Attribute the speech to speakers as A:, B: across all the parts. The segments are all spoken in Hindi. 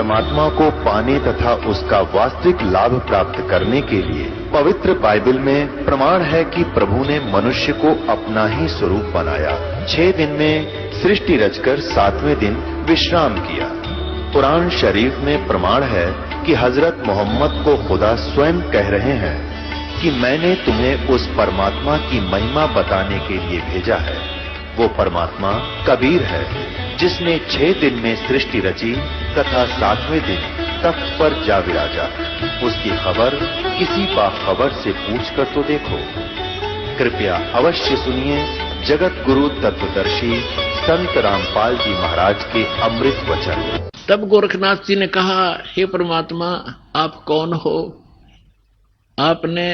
A: परमात्मा को पाने तथा उसका वास्तविक लाभ प्राप्त करने के लिए पवित्र बाइबल में प्रमाण है कि प्रभु ने मनुष्य को अपना ही स्वरूप बनाया। 6 दिन में सृष्टि रचकर 7वें दिन विश्राम किया। कुरान शरीफ में प्रमाण है कि हजरत मोहम्मद को खुदा स्वयं कह रहे हैं कि मैंने तुम्हें उस परमात्मा की महिमा बताने के लिए भेजा है। वो परमात्मा कबीर है जिसने 6 दिन में सृष्टि रची तथा 7वें दिन तख्त पर जा विराजा। उसकी खबर किसी बाखबर से पूछ कर तो देखो। कृपया अवश्य सुनिए जगत गुरु तत्वदर्शी संत रामपाल जी महाराज के अमृत वचन।
B: तब गोरखनाथ जी ने कहा, हे परमात्मा, आप कौन हो? आपने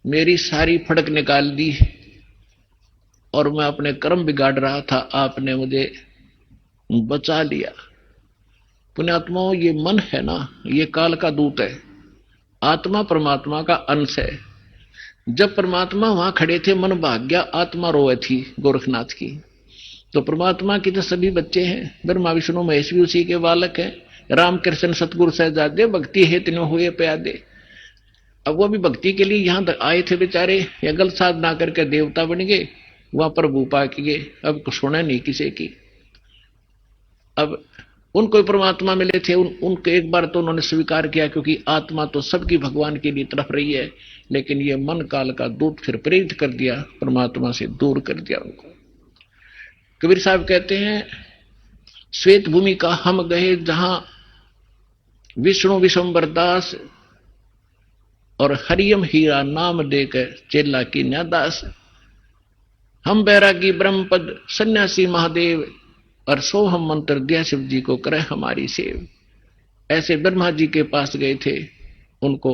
B: मेरी सारी फड़क निकाल दी और मैं अपने कर्म बिगाड़ रहा था, आपने मुझे बचा लिया। पुण्यात्माओं, ये मन है ना, ये काल का दूत है। आत्मा परमात्मा का अंश है। जब परमात्मा वहां खड़े थे, मन भाग गया, आत्मा रोए थी गोरखनाथ की। तो परमात्मा की तो सभी बच्चे हैं, ब्रह्मा विष्णु महेश भी उसी के बालक हैं। राम कृष्ण सतगुरु सहजादे, भक्ति है तिन्हों हुए प्यादे। अब वो भी भक्ति के लिए यहां तक आए थे बेचारे, या गलत साधना करके देवता बन गए, वहां प्रभु पा के गए। अब सुने नहीं किसी की। अब उनको परमात्मा मिले थे, उनको एक बार तो उन्होंने स्वीकार किया, क्योंकि आत्मा तो सबकी भगवान के लिए तरफ रही है। लेकिन ये मन काल का दूत फिर प्रेरित कर दिया, परमात्मा से दूर कर दिया उनको। कबीर साहब कहते हैं, श्वेत भूमि का हम गए जहां विष्णु विशंबर दास और हरियम हीरा नाम देकर चेला की न्यादास। हम बैरागी ब्रह्मपद सन्यासी महादेव और सोहम मंत्र दिया शिव जी को करे हमारी सेव। ऐसे ब्रह्मा जी के पास गए थे, उनको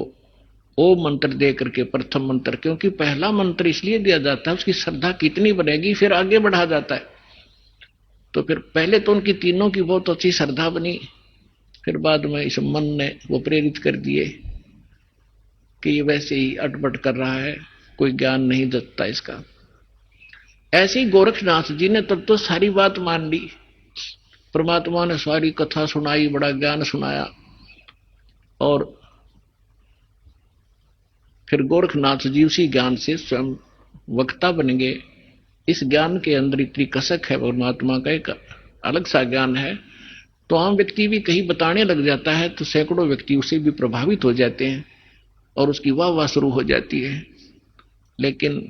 B: ओम मंत्र दे करके प्रथम मंत्र, क्योंकि पहला मंत्र इसलिए दिया जाता है उसकी श्रद्धा कितनी बनेगी फिर आगे बढ़ा जाता है। तो फिर पहले तो उनकी तीनों की बहुत अच्छी श्रद्धा बनी, फिर बाद में इस मन ने वो प्रेरित कर दिए कि ये वैसे ही अटपट कर रहा है, कोई ज्ञान नहीं देता इसका। ऐसे ही गोरखनाथ जी ने तब तो सारी बात मान ली। परमात्मा ने सारी कथा सुनाई, बड़ा ज्ञान सुनाया, और फिर गोरखनाथ जी उसी ज्ञान से स्वयं वक्ता बन गए। इस ज्ञान के अंदर इतनी कसक है, परमात्मा का एक अलग सा ज्ञान है। तो आम व्यक्ति भी कहीं बताने लग जाता है तो सैकड़ों व्यक्ति उससे भी प्रभावित हो जाते हैं और उसकी वाह वाह शुरू हो जाती है। लेकिन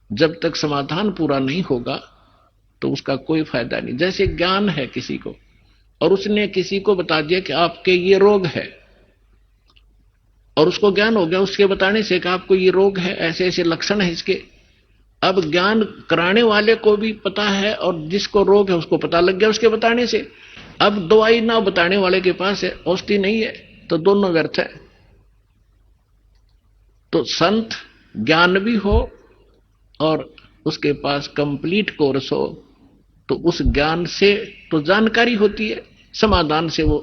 B: जब तक समाधान पूरा नहीं होगा तो उसका कोई फायदा नहीं। जैसे ज्ञान है किसी को, और उसने किसी को बता दिया कि आपके ये रोग है, और उसको ज्ञान हो गया उसके बताने से कि आपको ये रोग है, ऐसे ऐसे लक्षण है इसके। अब ज्ञान कराने वाले को भी पता है और जिसको रोग है उसको पता लग गया उसके बताने से। अब दवाई ना बताने वाले के पास है, औषधि नहीं है, तो दोनों व्यर्थ है। तो संत ज्ञान भी हो और उसके पास कंप्लीट कोर्स हो, तो उस ज्ञान से तो जानकारी होती है, समाधान से वो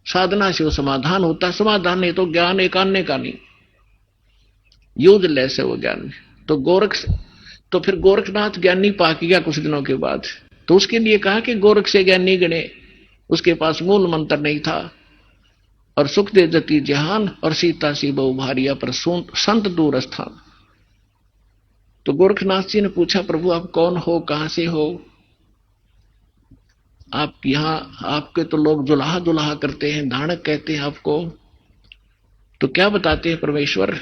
B: साधना से वो समाधान होता है। समाधान नहीं तो ज्ञान एक आने का नहीं, यूजलेस है वो ज्ञान। तो फिर गोरखनाथ ज्ञानी पाक गया कुछ दिनों के बाद, तो उसके लिए कहा कि गोरख से ज्ञानी गणे। उसके पास मूल मंत्र नहीं था, और सुख दे जति जहान और सीता सी बहु भारिया पर संत दूर स्थान। तो गोरखनाथ जी ने पूछा, प्रभु आप कौन हो, कहां से हो? आप यहां, आपके तो लोग दुल्हा दुल्हा करते हैं, धानक कहते हैं आपको, तो क्या बताते हैं परमेश्वर?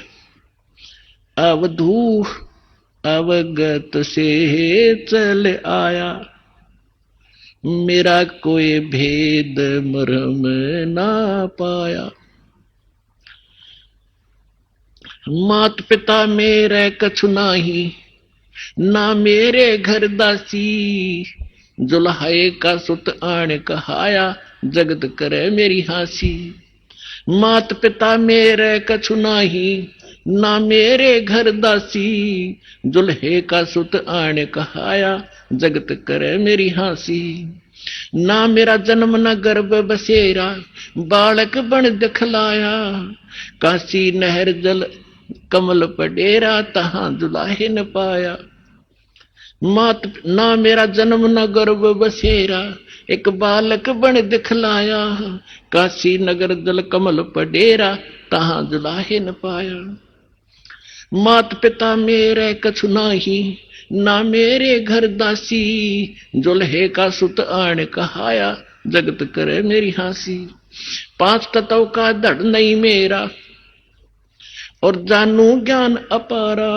B: अवधू अवगत से चल आया, मेरा कोई भेद मरम ना पाया। मात पिता मेरे कछु नाही, ना मेरे घर दासी। जुल्हाए का सुत आण कहाया, जगत करे मेरी हासी। मात पिता मेरे कछु नाही, ना मेरे घर दासी। जुल्हे का सुत आण कहाया, जगत करे मेरी हासी। ना मेरा जन्म न गर्भ बसेरा, बालक बन दिखलाया। काशी नहर जल कमल पडेरा, तहां दुलाहे न पाया। मात ना मेरा जन्म न गर्भ बसेरा, एक बालक बन दिखलाया, काशी नगर जल कमल पडेरा, तहां जुलाहे न पाया। मात पिता मेरे कछु नाही, ना मेरे घर दासी, जुल्हे का सुत आण कहाया, जगत करे मेरी हासी। पांच तत्व का धड़ नहीं मेरा, और जानू ज्ञान अपारा,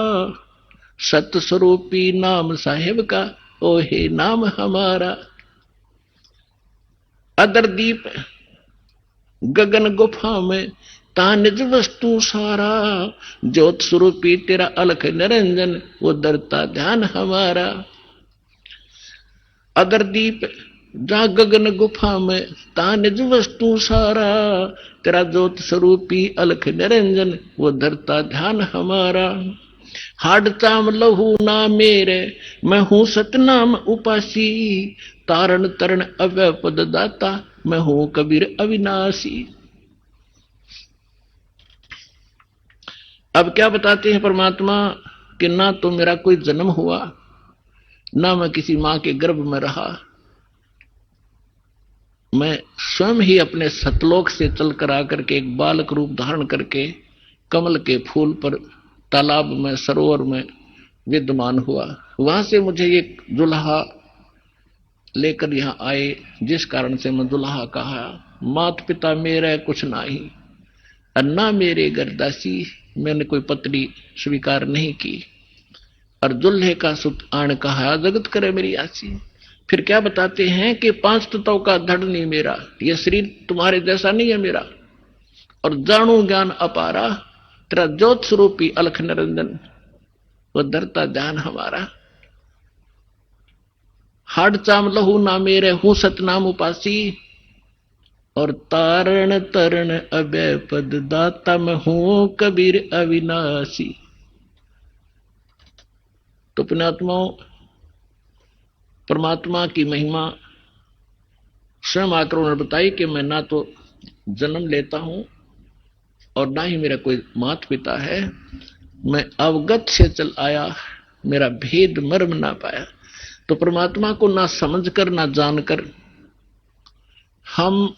B: सत स्वरूपी नाम साहेब का, ओहे नाम हमारा। अदर दीप गगन गुफा में, ता निज वस्तु सारा, ज्योत स्वरूपी तेरा अलख निरंजन, वो दरता ध्यान हमारा। अदर दीप जा गगन गुफा में, ता निज वस्तु सारा, तेरा ज्योत स्वरूपी अलख निरंजन, वो धरता ध्यान हमारा। हाड चाम लहू ना मेरे, मैं हूं सतनाम उपासी, तारण तरण अव्यय पद दाता, मैं हूं कबीर अविनाशी। अब क्या बताते हैं परमात्मा कि ना तो मेरा कोई जन्म हुआ, ना मैं किसी मां के गर्भ में रहा, मैं स्वयं ही अपने सतलोक से चलकर आकर के एक बालक रूप धारण करके कमल के फूल पर, तालाब में, सरोवर में विद्यमान हुआ। वहां से मुझे एक दुल्हा लेकर यहां आए, जिस कारण से मैं दुल्हा कहा। मात पिता मेरा कुछ नाही, अन्ना मेरे गर्दासी, मैंने कोई पत्नी स्वीकार नहीं की, और दुल्हे का सुत आण कहा, जगत करे मेरी आसी। फिर क्या बताते हैं कि पांच तत्व का धड़ नहीं मेरा, यह शरीर तुम्हारे जैसा नहीं है मेरा, और जानू ज्ञान अपारा, तेरा ज्योत स्वरूपी अलख निरंजन, वो धरता ध्यान हमारा। हाड चाम लहू ना मेरे, हूं सतनाम उपासी, और तारण तरण अभय पद दाता, मैं हूं कबीर अविनाशी। तो पुण्यात्माओं, परमात्मा की महिमा स्वयं आकर उन्होंने बताई कि मैं ना तो जन्म लेता हूं और ना ही मेरा कोई माता पिता है, मैं अवगत से चल आया, मेरा भेद मर्म ना पाया। तो परमात्मा को ना समझकर ना जानकर हम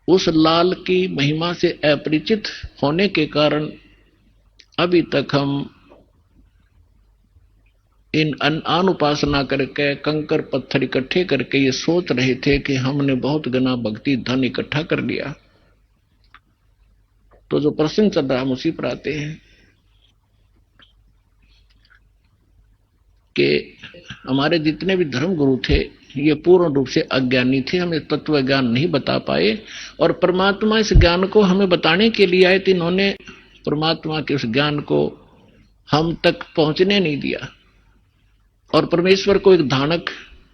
B: उस लाल की महिमा से अपरिचित होने के कारण अभी तक हम इन अन उपासना करके कंकर पत्थर इकट्ठे करके ये सोच रहे थे कि हमने बहुत घना भक्ति धन इकट्ठा कर लिया। तो जो प्रश्न चल रहा हम उसी पर आते हैं कि हमारे जितने भी धर्म गुरु थे ये पूर्ण रूप से अज्ञानी थे, हमें तत्व ज्ञान नहीं बता पाए, और परमात्मा इस ज्ञान को हमें बताने के लिए आए थे। इन्होंने परमात्मा के उस ज्ञान को हम तक पहुंचने नहीं दिया, और परमेश्वर को एक धानक,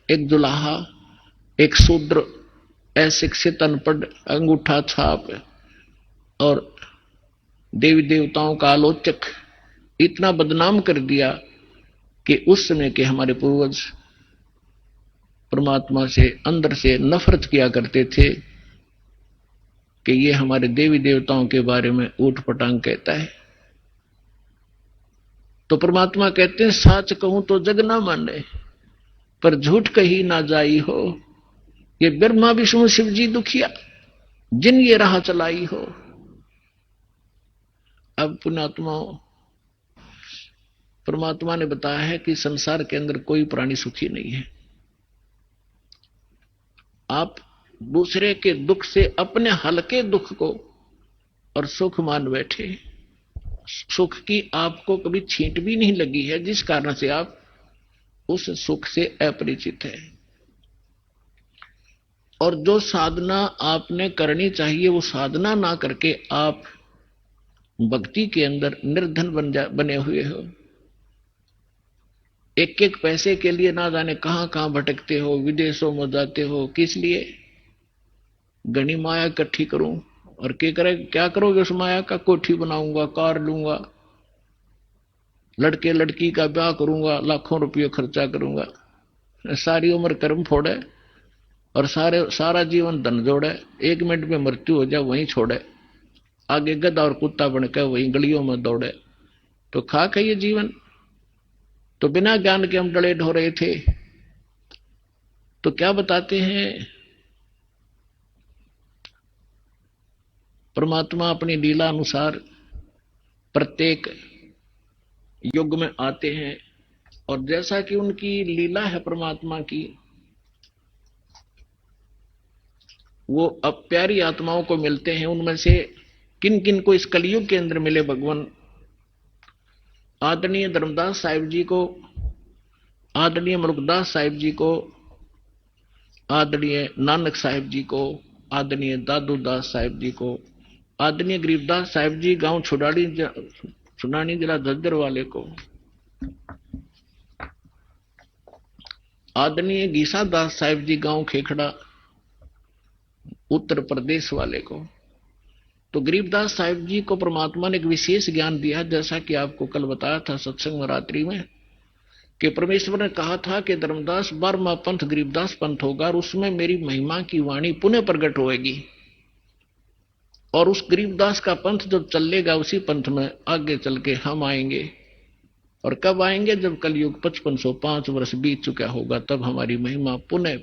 B: एक दुलाहा, एक शूद्र, अशिक्षित, अनपढ़, अंगूठा छाप और देवी देवताओं का आलोचक इतना बदनाम कर दिया कि उस समय के हमारे पूर्वज परमात्मा से अंदर से नफरत किया करते थे कि ये हमारे देवी देवताओं के बारे में ऊट पटांग कहता है। तो परमात्मा कहते हैं, साच कहूं तो जग ना माने, पर झूठ कही ना जाई हो, ये ब्रह्मा विष्णु शिव जी दुखिया, जिन ये राह चलाई हो। अब पुण्यात्माओं, परमात्मा ने बताया है कि संसार के अंदर कोई प्राणी सुखी नहीं है। आप दूसरे के दुख से अपने हल्के दुख को और सुख मान बैठे, सुख की आपको कभी छींट भी नहीं लगी है, जिस कारण से आप उस सुख से अपरिचित है। और जो साधना आपने करनी चाहिए वो साधना ना करके आप भक्ति के अंदर निर्धन बने हुए हो। एक एक पैसे के लिए ना जाने कहां कहां भटकते हो, विदेशों में जाते हो, किस लिए? घनी माया इकट्ठी करूं, और क्या करोगे उस माया का? कोठी बनाऊंगा, कार लूंगा, लड़के लड़की का ब्याह करूंगा, लाखों रुपये खर्चा करूंगा, सारी उम्र कर्म फोड़े और सारा जीवन धन जोड़े, 1 मिनट में मृत्यु हो जाए वहीं छोड़े, आगे गधा और कुत्ता बनकर वहीं गलियों में दौड़े। तो खाक है ये जीवन। तो बिना ज्ञान के हम डले ढो रहे थे। तो क्या बताते हैं, परमात्मा अपनी लीला अनुसार प्रत्येक युग में आते हैं, और जैसा कि उनकी लीला है परमात्मा की, वो अब प्यारी आत्माओं को मिलते हैं। उनमें से किन किन को इस कलयुग के अंदर मिले भगवान? आदरणीय धर्मदास साहिब जी को, आदरणीय मुल्कदास साहिब जी को, आदरणीय नानक साहिब जी को, आदरणीय दादू दास साहिब जी को, आदरणीय गरीबदास साहिब जी गांव छुड़ानी जिला झज्जर वाले को, आदरणीय गीसा दास साहिब जी गांव खेखड़ा उत्तर प्रदेश वाले को। तो गरीबदास साहिब जी को परमात्मा ने एक विशेष ज्ञान दिया, जैसा कि आपको कल बताया था सत्संग रात्रि में, कि परमेश्वर ने कहा था कि धर्मदास 12वां पंथ गरीबदास पंथ होगा और उसमें मेरी महिमा की वाणी पुनः प्रकट होएगी, और उस गरीबदास का पंथ जब चलेगा उसी पंथ में आगे चल के हम आएंगे। और कब आएंगे? जब कलयुग 5505 वर्ष बीत चुका होगा, तब हमारी महिमा पुनः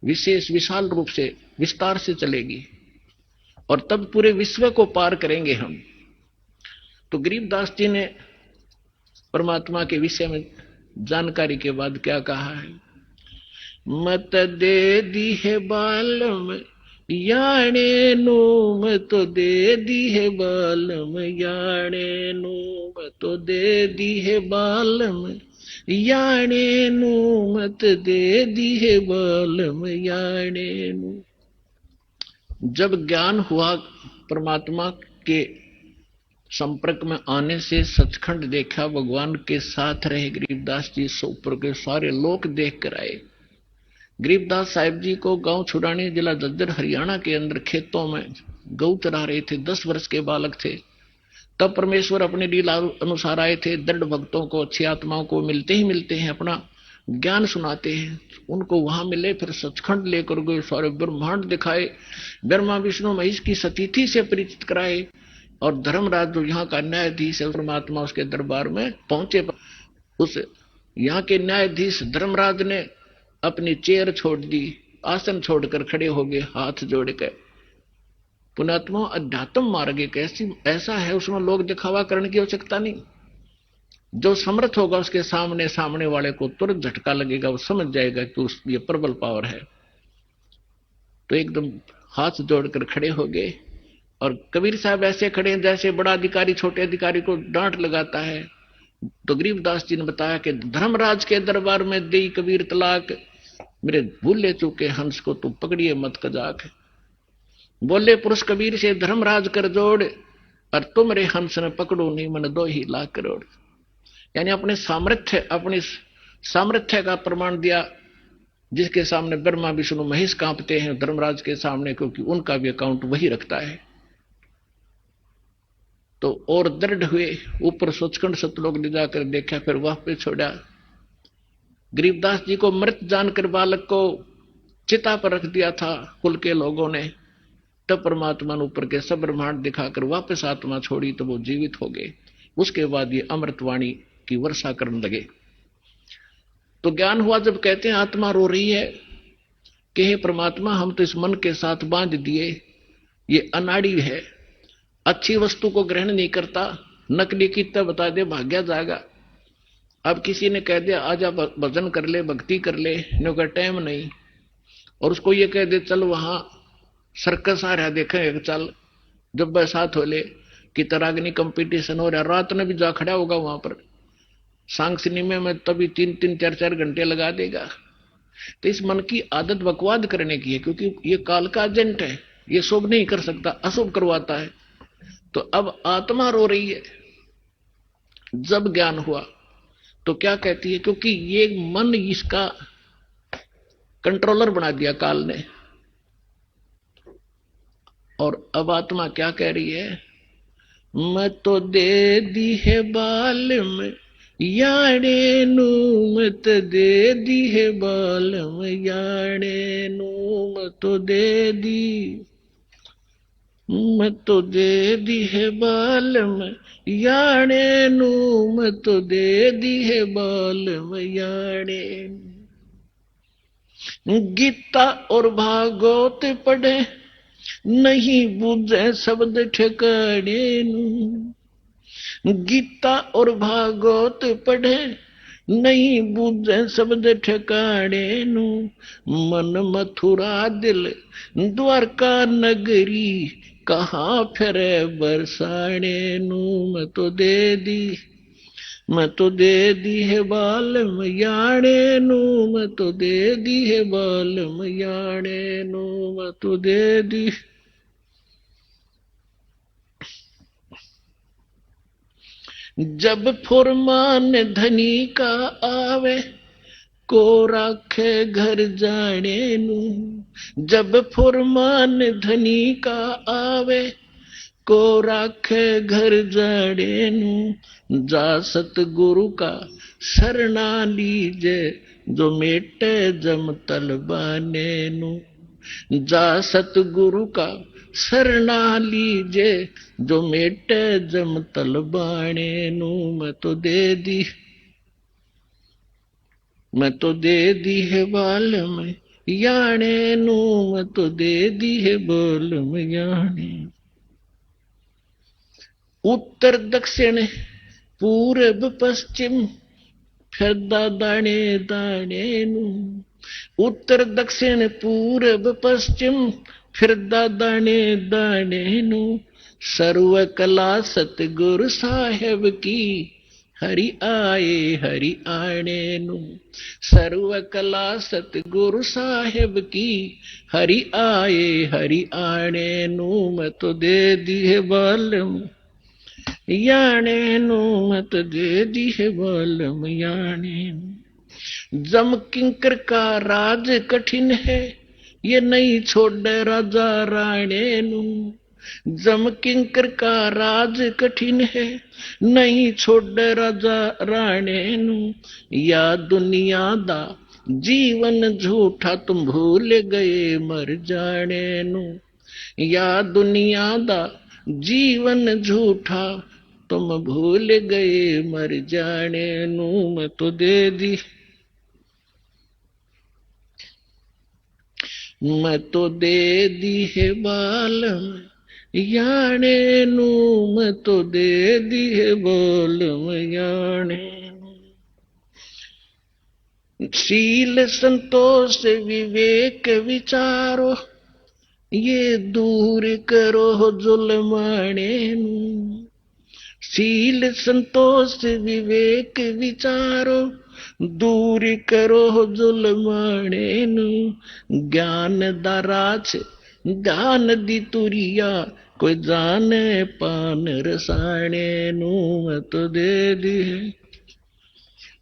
B: विशेष विशाल रूप से विस्तार से चलेगी, और तब पूरे विश्व को पार करेंगे हम। तो गरीबदास जी ने परमात्मा के विषय में जानकारी के बाद क्या कहा है? मत दे दी है बालम याणे नु, मत दे दी है बालम याणे नु, मत दे दी है बालम याणे नु, मत दे दी है बालम याणे नु। जब ज्ञान हुआ परमात्मा के संपर्क में आने से, सचखंड देखा, भगवान के साथ रहे गरीबदास जी, ऊपर के सारे लोक देख कर आए। गरीबदास साहिब जी को गांव छुड़ानी जिला झज्जर हरियाणा के अंदर खेतों में गऊ चरा रहे थे, 10 वर्ष के बालक थे। तब परमेश्वर अपने लीला अनुसार आए थे। दृढ़ भक्तों को, अच्छी आत्माओं को मिलते ही मिलते हैं, अपना ज्ञान सुनाते हैं। उनको वहां मिले, फिर सचखंड लेकर गए, सारे ब्रह्मांड दिखाए, ब्रह्मा विष्णु महेश की सतीथि से परिचित कराए, और धर्मराज जो यहाँ का न्यायाधीश है, परमात्मा उसके दरबार में पहुंचे। उस यहाँ के न्यायाधीश धर्मराज ने अपनी चेयर छोड़ दी, आसन छोड़कर खड़े हो गए हाथ जोड़कर। पुण्यात्मा, अध्यात्म मार्ग एक ऐसा है, उसमें लोग दिखावा करने की आवश्यकता नहीं। जो समर्थ होगा उसके सामने वाले को तुरंत झटका लगेगा, वो समझ जाएगा कि ये प्रबल पावर है। तो एकदम हाथ जोड़कर खड़े हो गए, और कबीर साहब ऐसे खड़े हैं जैसे बड़ा अधिकारी छोटे अधिकारी को डांट लगाता है। तो गरीबदास जी ने बताया कि धर्मराज के दरबार में दे कबीर तलाक, मेरे भूले चूके हंस को तू पकड़िए मत कजाक। बोले पुरुष कबीर से धर्मराज कर जोड़, और तुम रे हंस ने पकड़ो नहीं मन 2 लाख करोड़। यानी अपने सामर्थ्य का प्रमाण दिया, जिसके सामने ब्रह्मा विष्णु महेश कांपते हैं धर्मराज के सामने, क्योंकि उनका भी अकाउंट वही रखता है। तो और दृढ़ हुए, ऊपर सचखंड सतलोक ले जाकर देखा, फिर वहां पे छोड़ा। गरीबदास जी को मृत जानकर बालक को चिता पर रख दिया था कुल के लोगों ने। तब परमात्मा ने ऊपर के सब ब्रह्मांड दिखाकर वापस आत्मा छोड़ी, तो वो जीवित हो गए। उसके बाद ये अमृतवाणी की वर्षा करने लगे। तो ज्ञान हुआ जब कहते हैं आत्मा रो रही है कि हे परमात्मा, हम तो इस मन के साथ बांध दिए, ये अनाड़ी है, अच्छी वस्तु को ग्रहण नहीं करता, नकली की तब बता दे भाग्या जाएगा। अब किसी ने कह दिया आजा भजन कर ले, भक्ति कर ले, इन्हों का टाइम नहीं, और उसको ये कह दे चल वहां सर्कस आ रहा देखेंगे, चल जब बरसात हो ले कि तरागनी कंपटीशन हो रहा, रात में भी जा खड़ा होगा वहां पर सांग सिनेमा में, तभी 3-3 4-4 घंटे लगा देगा। तो इस मन की आदत बकवाद करने की है, क्योंकि ये काल का एजेंट है, ये शुभ नहीं कर सकता, अशुभ करवाता है। तो अब आत्मा रो रही है। जब ज्ञान हुआ तो क्या कहती है, क्योंकि ये मन इसका कंट्रोलर बना दिया काल ने। और अब आत्मा क्या कह रही है, मैं तो दे दी है बालम याणे नु, मत दे दी है बालम याणे नु, मत तो दे दी, मत तो दे दी है बालम याणे नु, मत तो दे दी है बालम याणे। गीता और भागवत पढ़े, नहीं बूझे शब्द ठिकाने नू। गीता और भागवत पढ़े, नहीं बूझे शब्द ठिकाने नू। मन मथुरा दिल द्वारका नगरी, कहाँ फिरे बरसाने नू। मैं तो दे दी है बालम याने नू। मैं तो दे दी है बालम याने नू। मैं तो दे दी। जब फुरमान धनी का आवे, को राखे घर जाने नू। जब फुरमान धनी का आवे, को राखे घर जाने नू। जा सतगुरु का शरणा लीजे, जो मेटे जम तलबाने नू। जा सतगुरु का शरणा लीजे, जो मेटे जम तलबाने नू। मैं तो दे दी है बालम याने नू। मैं तो दे दी है बालम याने। उत्तर दक्षिण पूरब पश्चिम, फिरदा दाने दाने नू। उत्तर दक्षिण पूरब पश्चिम, फिरदा दाने दाने नू। सर्व कला सतगुरु साहेब की, हरि आने नू। सर्व कला सतगुरु साहेब की, हरि आने नू। मैं तो दे दी है बालम याने नू। मैं तो दे दी है बालम याने नू। जम किंकर का राज कठिन है, ये नहीं छोड़े राजा राणे नू। जम किंकर का राज कठिन है, नहीं छोड़े राजा राणे नू। या दुनिया दा जीवन झूठा, तुम भूल गए मर जाने नू। या दुनिया दा जीवन झूठा, तुम भूल गए मर जाने नू। मैं तो दे दी। मैं तो दे दी है बालम याने नू। मैं तो दे दी है बालम याने नू। शील संतोष विवेक विचारो, ये दूर करो जुल्माने नू। शील संतोष विवेक विचारो, दूर करो जुल्माने नू। ज्ञान दाराच ज्ञान दी तुरिया, कोई जाने पान रसाने नू। मैं तो दे दी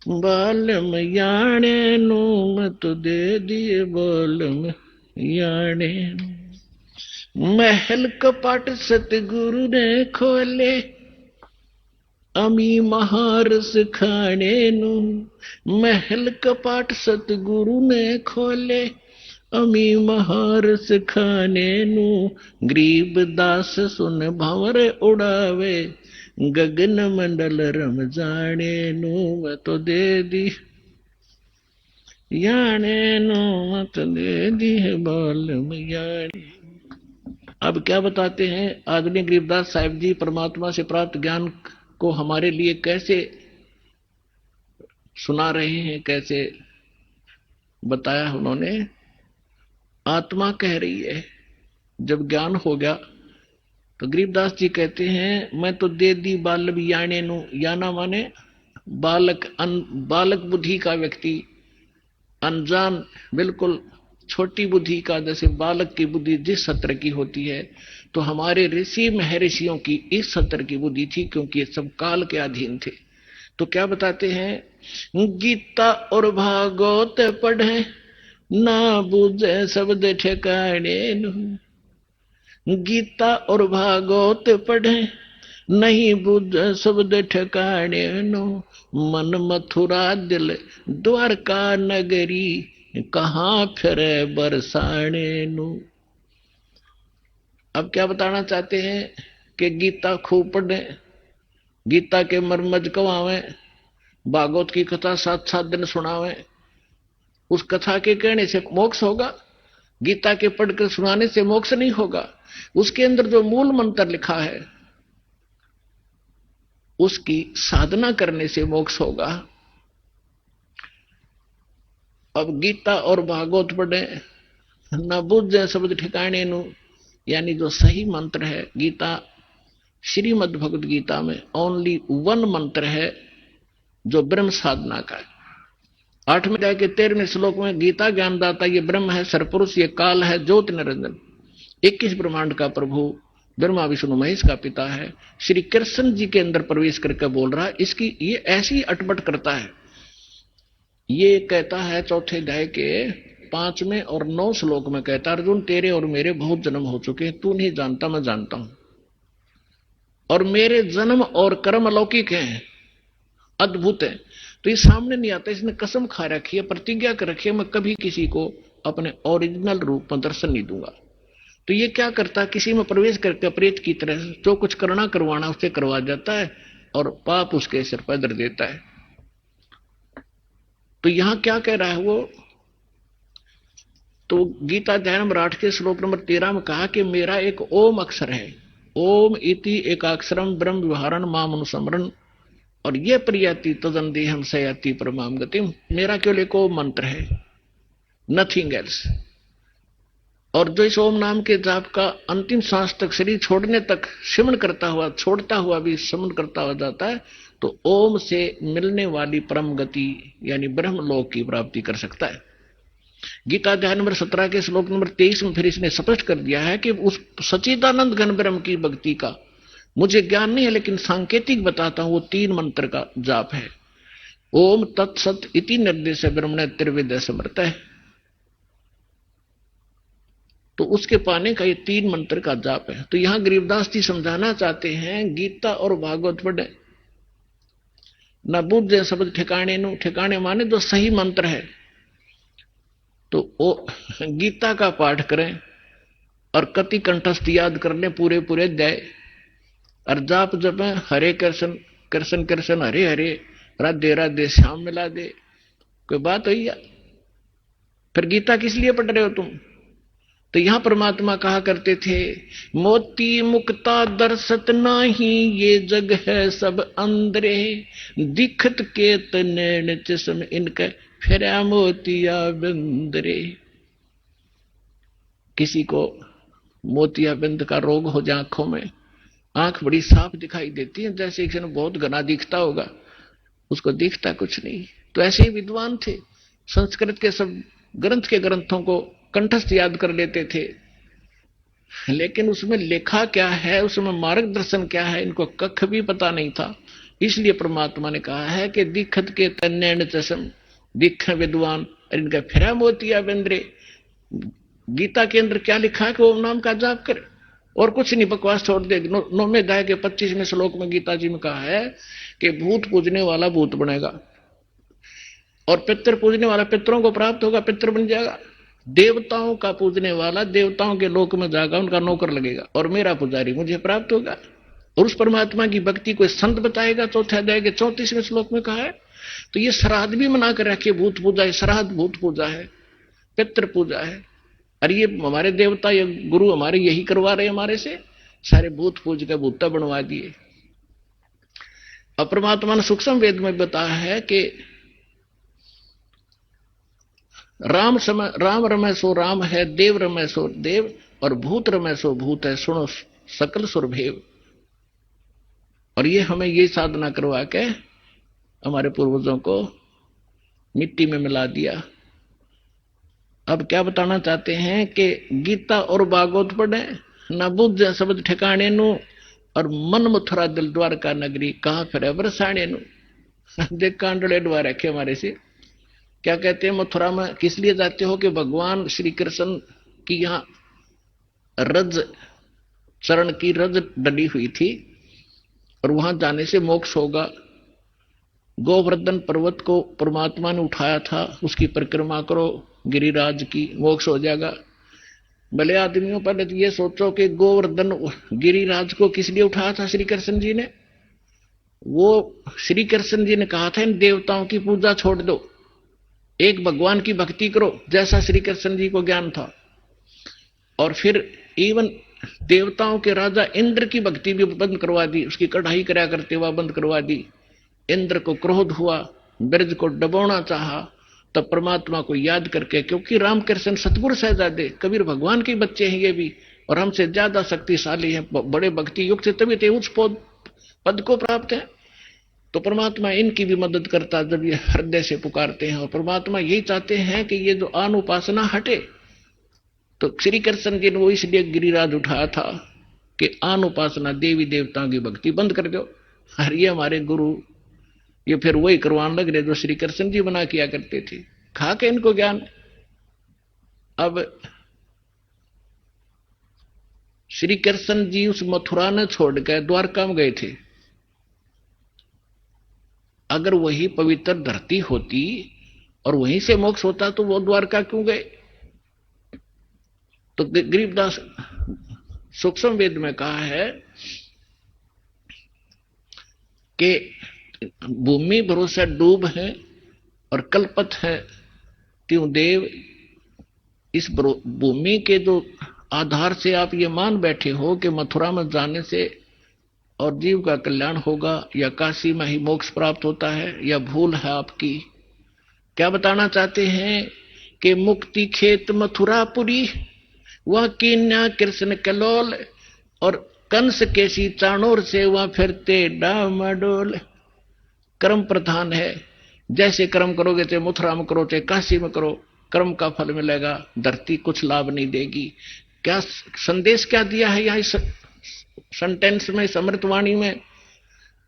B: बालम याने नू। मैं तो दे दी बालम याने नू। महल कपाट सतगुरु ने खोले, अमी महारस खाने नू। महल कपाट सतगुरु ने खोले, अमी महारस खाने नू। गरीब दास सुन भंवर उड़ावे, गगन मंडल रम जाने नू। मैं तो दे दी याने नू। मैं तो दे दी है बालम याने। अब क्या बताते हैं आदरणीय गरीबदास साहिब जी परमात्मा से प्राप्त ज्ञान को हमारे लिए कैसे सुना रहे हैं, कैसे बताया उन्होंने। आत्मा कह रही है, जब ज्ञान हो गया तो गरीबदास जी कहते हैं, मैं तो दे दी बालम याने नू। याना माने बालक, बालक बुद्धि का व्यक्ति, अनजान, बिल्कुल छोटी बुद्धि का, जैसे बालक की बुद्धि जिस सत्र की होती है, तो हमारे ऋषि महर्षियों की इस सत्र की बुद्धि थी, क्योंकि ये सब काल के अधीन थे। तो क्या बताते हैं, गीता और भागवत पढ़े, ना बूझे शब्द ठिकाने नू। गीता और भागवत पढ़े, नहीं बूझे शब्द ठिकाने नू। मन मथुरा दिल द्वारका नगरी, कहाँ फिरे बरसाने नू। अब क्या बताना चाहते हैं कि गीता खूब पढ़े, गीता के मर्मज कवावे, भागवत की कथा 7-7 दिन सुनावे, उस कथा के कहने से मोक्ष होगा, गीता के पढ़कर सुनाने से मोक्ष नहीं होगा। उसके अंदर जो मूल मंत्र लिखा है उसकी साधना करने से मोक्ष होगा। अब गीता और भागवत पढ़े न बुझे शब्द ठिकाने नु, यानी जो सही मंत्र है, गीता श्रीमद् भगवद गीता में ओनली वन मंत्र है जो ब्रह्म साधना का है। 8वें अध्याय के 13वें श्लोक में गीता ज्ञानदाता ये ब्रह्म है, सरपुरुष ये काल है, ज्योति निरंजन 21 ब्रह्मांड का प्रभु ब्रह्मा विष्णु महेश का पिता है, श्री कृष्ण जी के अंदर प्रवेश करके बोल रहा है। इसकी ये ऐसी अटपट करता है, ये कहता है 4थे अध्याय के 5वें और 9 श्लोक में कहता, अर्जुन तेरे और मेरे बहुत जन्म हो चुके हैं, तू नहीं जानता मैं जानता हूं, और मेरे जन्म और कर्म अलौकिक हैं, अद्भुत है। तो ये सामने नहीं आता, इसने कसम खा रखी है, प्रतिज्ञा कर रखी है, मैं कभी किसी को अपने ओरिजिनल रूप में दर्शन नहीं दूंगा। तो ये क्या करता है, किसी में प्रवेश करके प्रेत की तरह जो कुछ करना करवाना उससे करवा जाता है और पाप उसके सिर पर धर देता है। तो यहां क्या कह रहा है वो, तो गीता अध्याय नंबर 8 के श्लोक नंबर 13 में कहा कि मेरा एक ओम अक्षर है, ओम इति एकाक्षरम ब्रह्म विहारण माम अनुस्मरण, और ये प्रियति तदंदेहम सयाति परमाम गतिम, मेरा केवल एक ओम मंत्र है, नथिंग एल्स। और जो इस ओम नाम के जाप का अंतिम सांस तक, शरीर छोड़ने तक सिमरण करता हुआ, छोड़ता हुआ भी सिमरण करता हुआ जाता है, तो ओम से मिलने वाली परम गति यानी ब्रह्म लोक की प्राप्ति कर सकता है। गीता अध्याय नंबर 17 के श्लोक नंबर 23 में फिर इसने स्पष्ट कर दिया है कि उस सच्चिदानंद घन ब्रह्म की भक्ति का मुझे ज्ञान नहीं है, लेकिन सांकेतिक बताता हूं, वो 3 मंत्र का जाप है। ओम तत्सत इति निर्देश ब्रह्मणे त्रिविद समर्थ है, तो उसके पाने का ये 3 मंत्र का जाप है। तो यहां गरीबदास जी समझाना चाहते हैं, गीता और भागवत पढ़े न बुझे शब्द ठिकाने नु, ठिकाने माने जो सही मंत्र है, तो वो गीता का पाठ करें और कति कंठस्थ याद कर लें पूरे पूरे अध्याय, और जाप जब हरे कृष्ण कृष्ण कृष्ण हरे हरे राधे राधे श्याम मिला दे, कोई बात हुई या? फिर गीता किस लिए पढ़ रहे हो तुम? तो यहां परमात्मा कहा करते थे, मोती मुक्ता दर्शत नाही, ये जग है सब अंदरे, दिखत के तनैन चश्म इनके फिरा मोतिया बिंदरे। किसी को मोतिया बिंद का रोग हो जाए, आंखों में आंख बड़ी साफ दिखाई देती है, जैसे किसी ने बहुत घना दिखता होगा, उसको दिखता कुछ नहीं। तो ऐसे ही विद्वान थे, संस्कृत के सब ग्रंथ के ग्रंथों को कंठस्थ याद कर लेते थे, लेकिन उसमें लिखा क्या है, उसमें मार्गदर्शन क्या है, इनको कख भी पता नहीं था। इसलिए परमात्मा ने कहा है कि दिखत के तन्नैन चश्म, दिख विद्वान और इनका फिरा मोतिया बिंदरे। गीता के अंदर क्या लिखा है कि ओम नाम का जाप करे और कुछ नहीं, बकवास छोड़ दे। 9वें अध्याय के 25वें श्लोक में गीता जी में कहा है कि भूत पूजने वाला भूत बनेगा और पितृ पूजने वाला पितरों को प्राप्त होगा, पितृ बन जाएगा। देवताओं का पूजने वाला देवताओं के लोक में जाएगा, उनका नौकर लगेगा, और मेरा पुजारी मुझे प्राप्त होगा। और उस परमात्मा की भक्ति को संत बताएगा। 4थे अध्याय के 34वें श्लोक में कहा है। तो ये श्राद्ध भी मना कर रखिए, भूत पूजा है, श्राद्ध भूत पूजा है, पितृ पूजा है। अरे ये हमारे देवता ये गुरु हमारे यही करवा रहे, हमारे से सारे भूत पूज के भूता बनवा दिए। अब परमात्मा ने सूक्ष्म वेद में बताया है कि राम रमय सो राम है, देव रमय सो देव, और भूत रमय सो भूत है, सुनो सकल सुरभेव। और ये हमें ये साधना करवा के हमारे पूर्वजों को मिट्टी में मिला दिया। अब क्या बताना चाहते हैं कि गीता और भागवत पढ़े न बुझ शब्द ठिकाने नु, और मन मथुरा दिल द्वारका नगरी, कहां फिर बरसाने नु। देख कांडले द्वार रखे हमारे से। क्या कहते हैं, मथुरा में किस लिए जाते हो कि भगवान श्री कृष्ण की यहाँ रज चरण की रज डली हुई थी, और वहां जाने से मोक्ष होगा। गोवर्धन पर्वत को परमात्मा ने उठाया था, उसकी परिक्रमा करो गिरिराज की, मोक्ष हो जाएगा। भले आदमियों, पहले तो ये सोचो कि गोवर्धन गिरिराज को किस लिए उठाया था श्री कृष्ण जी ने? वो श्री कृष्ण जी ने कहा था इन देवताओं की पूजा छोड़ दो, एक भगवान की भक्ति करो जैसा श्री कृष्ण जी को ज्ञान था। और फिर इवन देवताओं के राजा इंद्र की भक्ति भी बंद करवा दी, उसकी कढ़ाई कराया करते हुआ बंद करवा दी। इंद्र को क्रोध हुआ, ब्रज को डबोना चाहा, तब परमात्मा को याद करके, क्योंकि रामकृष्ण सतगुरु शहजादे कबीर भगवान के बच्चे हैं ये भी, और हमसे ज्यादा शक्तिशाली हैं, बड़े भक्ति युक्त से तभी उच्च पद को प्राप्त है। तो परमात्मा इनकी भी मदद करता जब ये हृदय से पुकारते हैं। और परमात्मा यही चाहते हैं कि ये जो आन उपासना हटे। तो श्री कृष्ण जी ने वो इसलिए गिरिराज उठाया था कि आन उपासना देवी देवताओं की भक्ति बंद कर दो। और ये हमारे गुरु ये फिर वही करवाने लग रहे जो श्री कृष्ण जी बना किया करते थे, खा के इनको ज्ञान। अब श्री कृष्ण जी उस मथुरा ने छोड़कर द्वारका में गए थे। अगर वही पवित्र धरती होती और वहीं से मोक्ष होता तो वो द्वारका क्यों गए? तो गरीबदास सूक्ष्म वेद में कहा है कि भूमि भरोसे डूब है और कल्पत है त्यों देव। इस भूमि के जो आधार से आप ये मान बैठे हो कि मथुरा में जाने से और जीव का कल्याण होगा, या काशी में ही मोक्ष प्राप्त होता है, या भूल है आपकी। क्या बताना चाहते हैं कि मुक्ति खेत मथुरापुरी, वह कीन्या कृष्ण कलोल, और कंस केसी चाणोर से वह फिरते डामाडोल। कर्म प्रधान है, जैसे कर्म करोगे चाहे मथुरा में करो चाहे काशी में करो, कर्म का फल मिलेगा, धरती कुछ लाभ नहीं देगी। क्या संदेश क्या दिया है यहाँ इस सेंटेंस में, समृतवाणी में,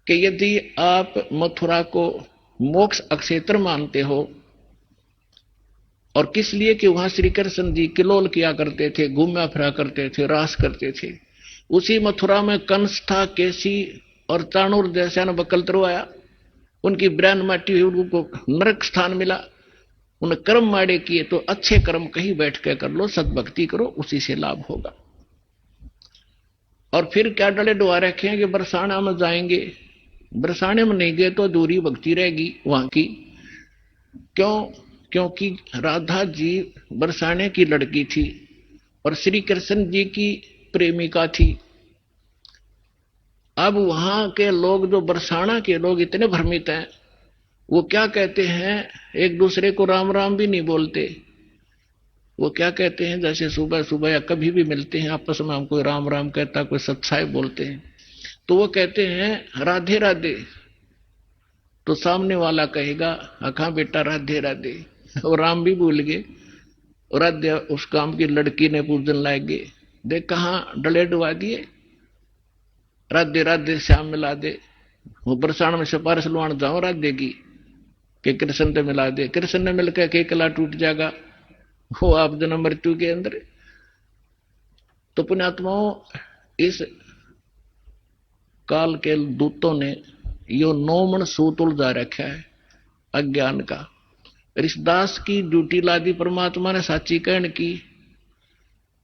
B: कि यदि आप मथुरा को मोक्ष अक्षेत्र मानते हो, और किस लिए कि वहां श्री कृष्ण जी किलोल किया करते थे, घूमा फिरा करते थे, रास करते थे। उसी मथुरा में कंस था, केसी और चाणूर जैसा ने बकल तरवाया, उनकी ब्रैन माटी हुई, उनको नरक स्थान मिला। उन्हें कर्म माड़े किए तो अच्छे कर्म कहीं बैठ के कर लो, सद्भक्ति करो, उसी से लाभ होगा। और फिर क्या डले डुआ रखे हैं कि बरसाना में जाएंगे, बरसाने में नहीं गए तो अधूरी भक्ति रहेगी वहां की। क्यों? क्योंकि राधा जी बरसाने की लड़की थी और श्री कृष्ण जी की प्रेमिका थी। अब वहां के लोग, जो बरसाना के लोग इतने भ्रमित हैं, वो क्या कहते हैं, एक दूसरे को राम राम भी नहीं बोलते। वो क्या कहते हैं, जैसे सुबह सुबह या कभी भी मिलते हैं आपस में, हम कोई राम राम कहता, कोई सत्साई बोलते हैं, तो वो कहते हैं राधे राधे। तो सामने वाला कहेगा अखा बेटा राधे राधे, और राम भी भूल गए, राधे उस काम की लड़की ने पूजन लाएंगे, देख कहाँ डले डुबा दिए, राधे राधे श्याम मिला दे। वो बरसाना में सिफारिश लुआन जाओ राधे की कि कृष्ण से मिला दे, कृष्ण ने मिलकर के कला टूट जाएगा, हो आप जन्म मृत्यु के अंदर। तो पुण्यात्माओं, इस काल के दूतों ने यो नौमन सूत उलझा रखा है अज्ञान का। ऋषिदास की ड्यूटी ला दी परमात्मा ने साची कहने की।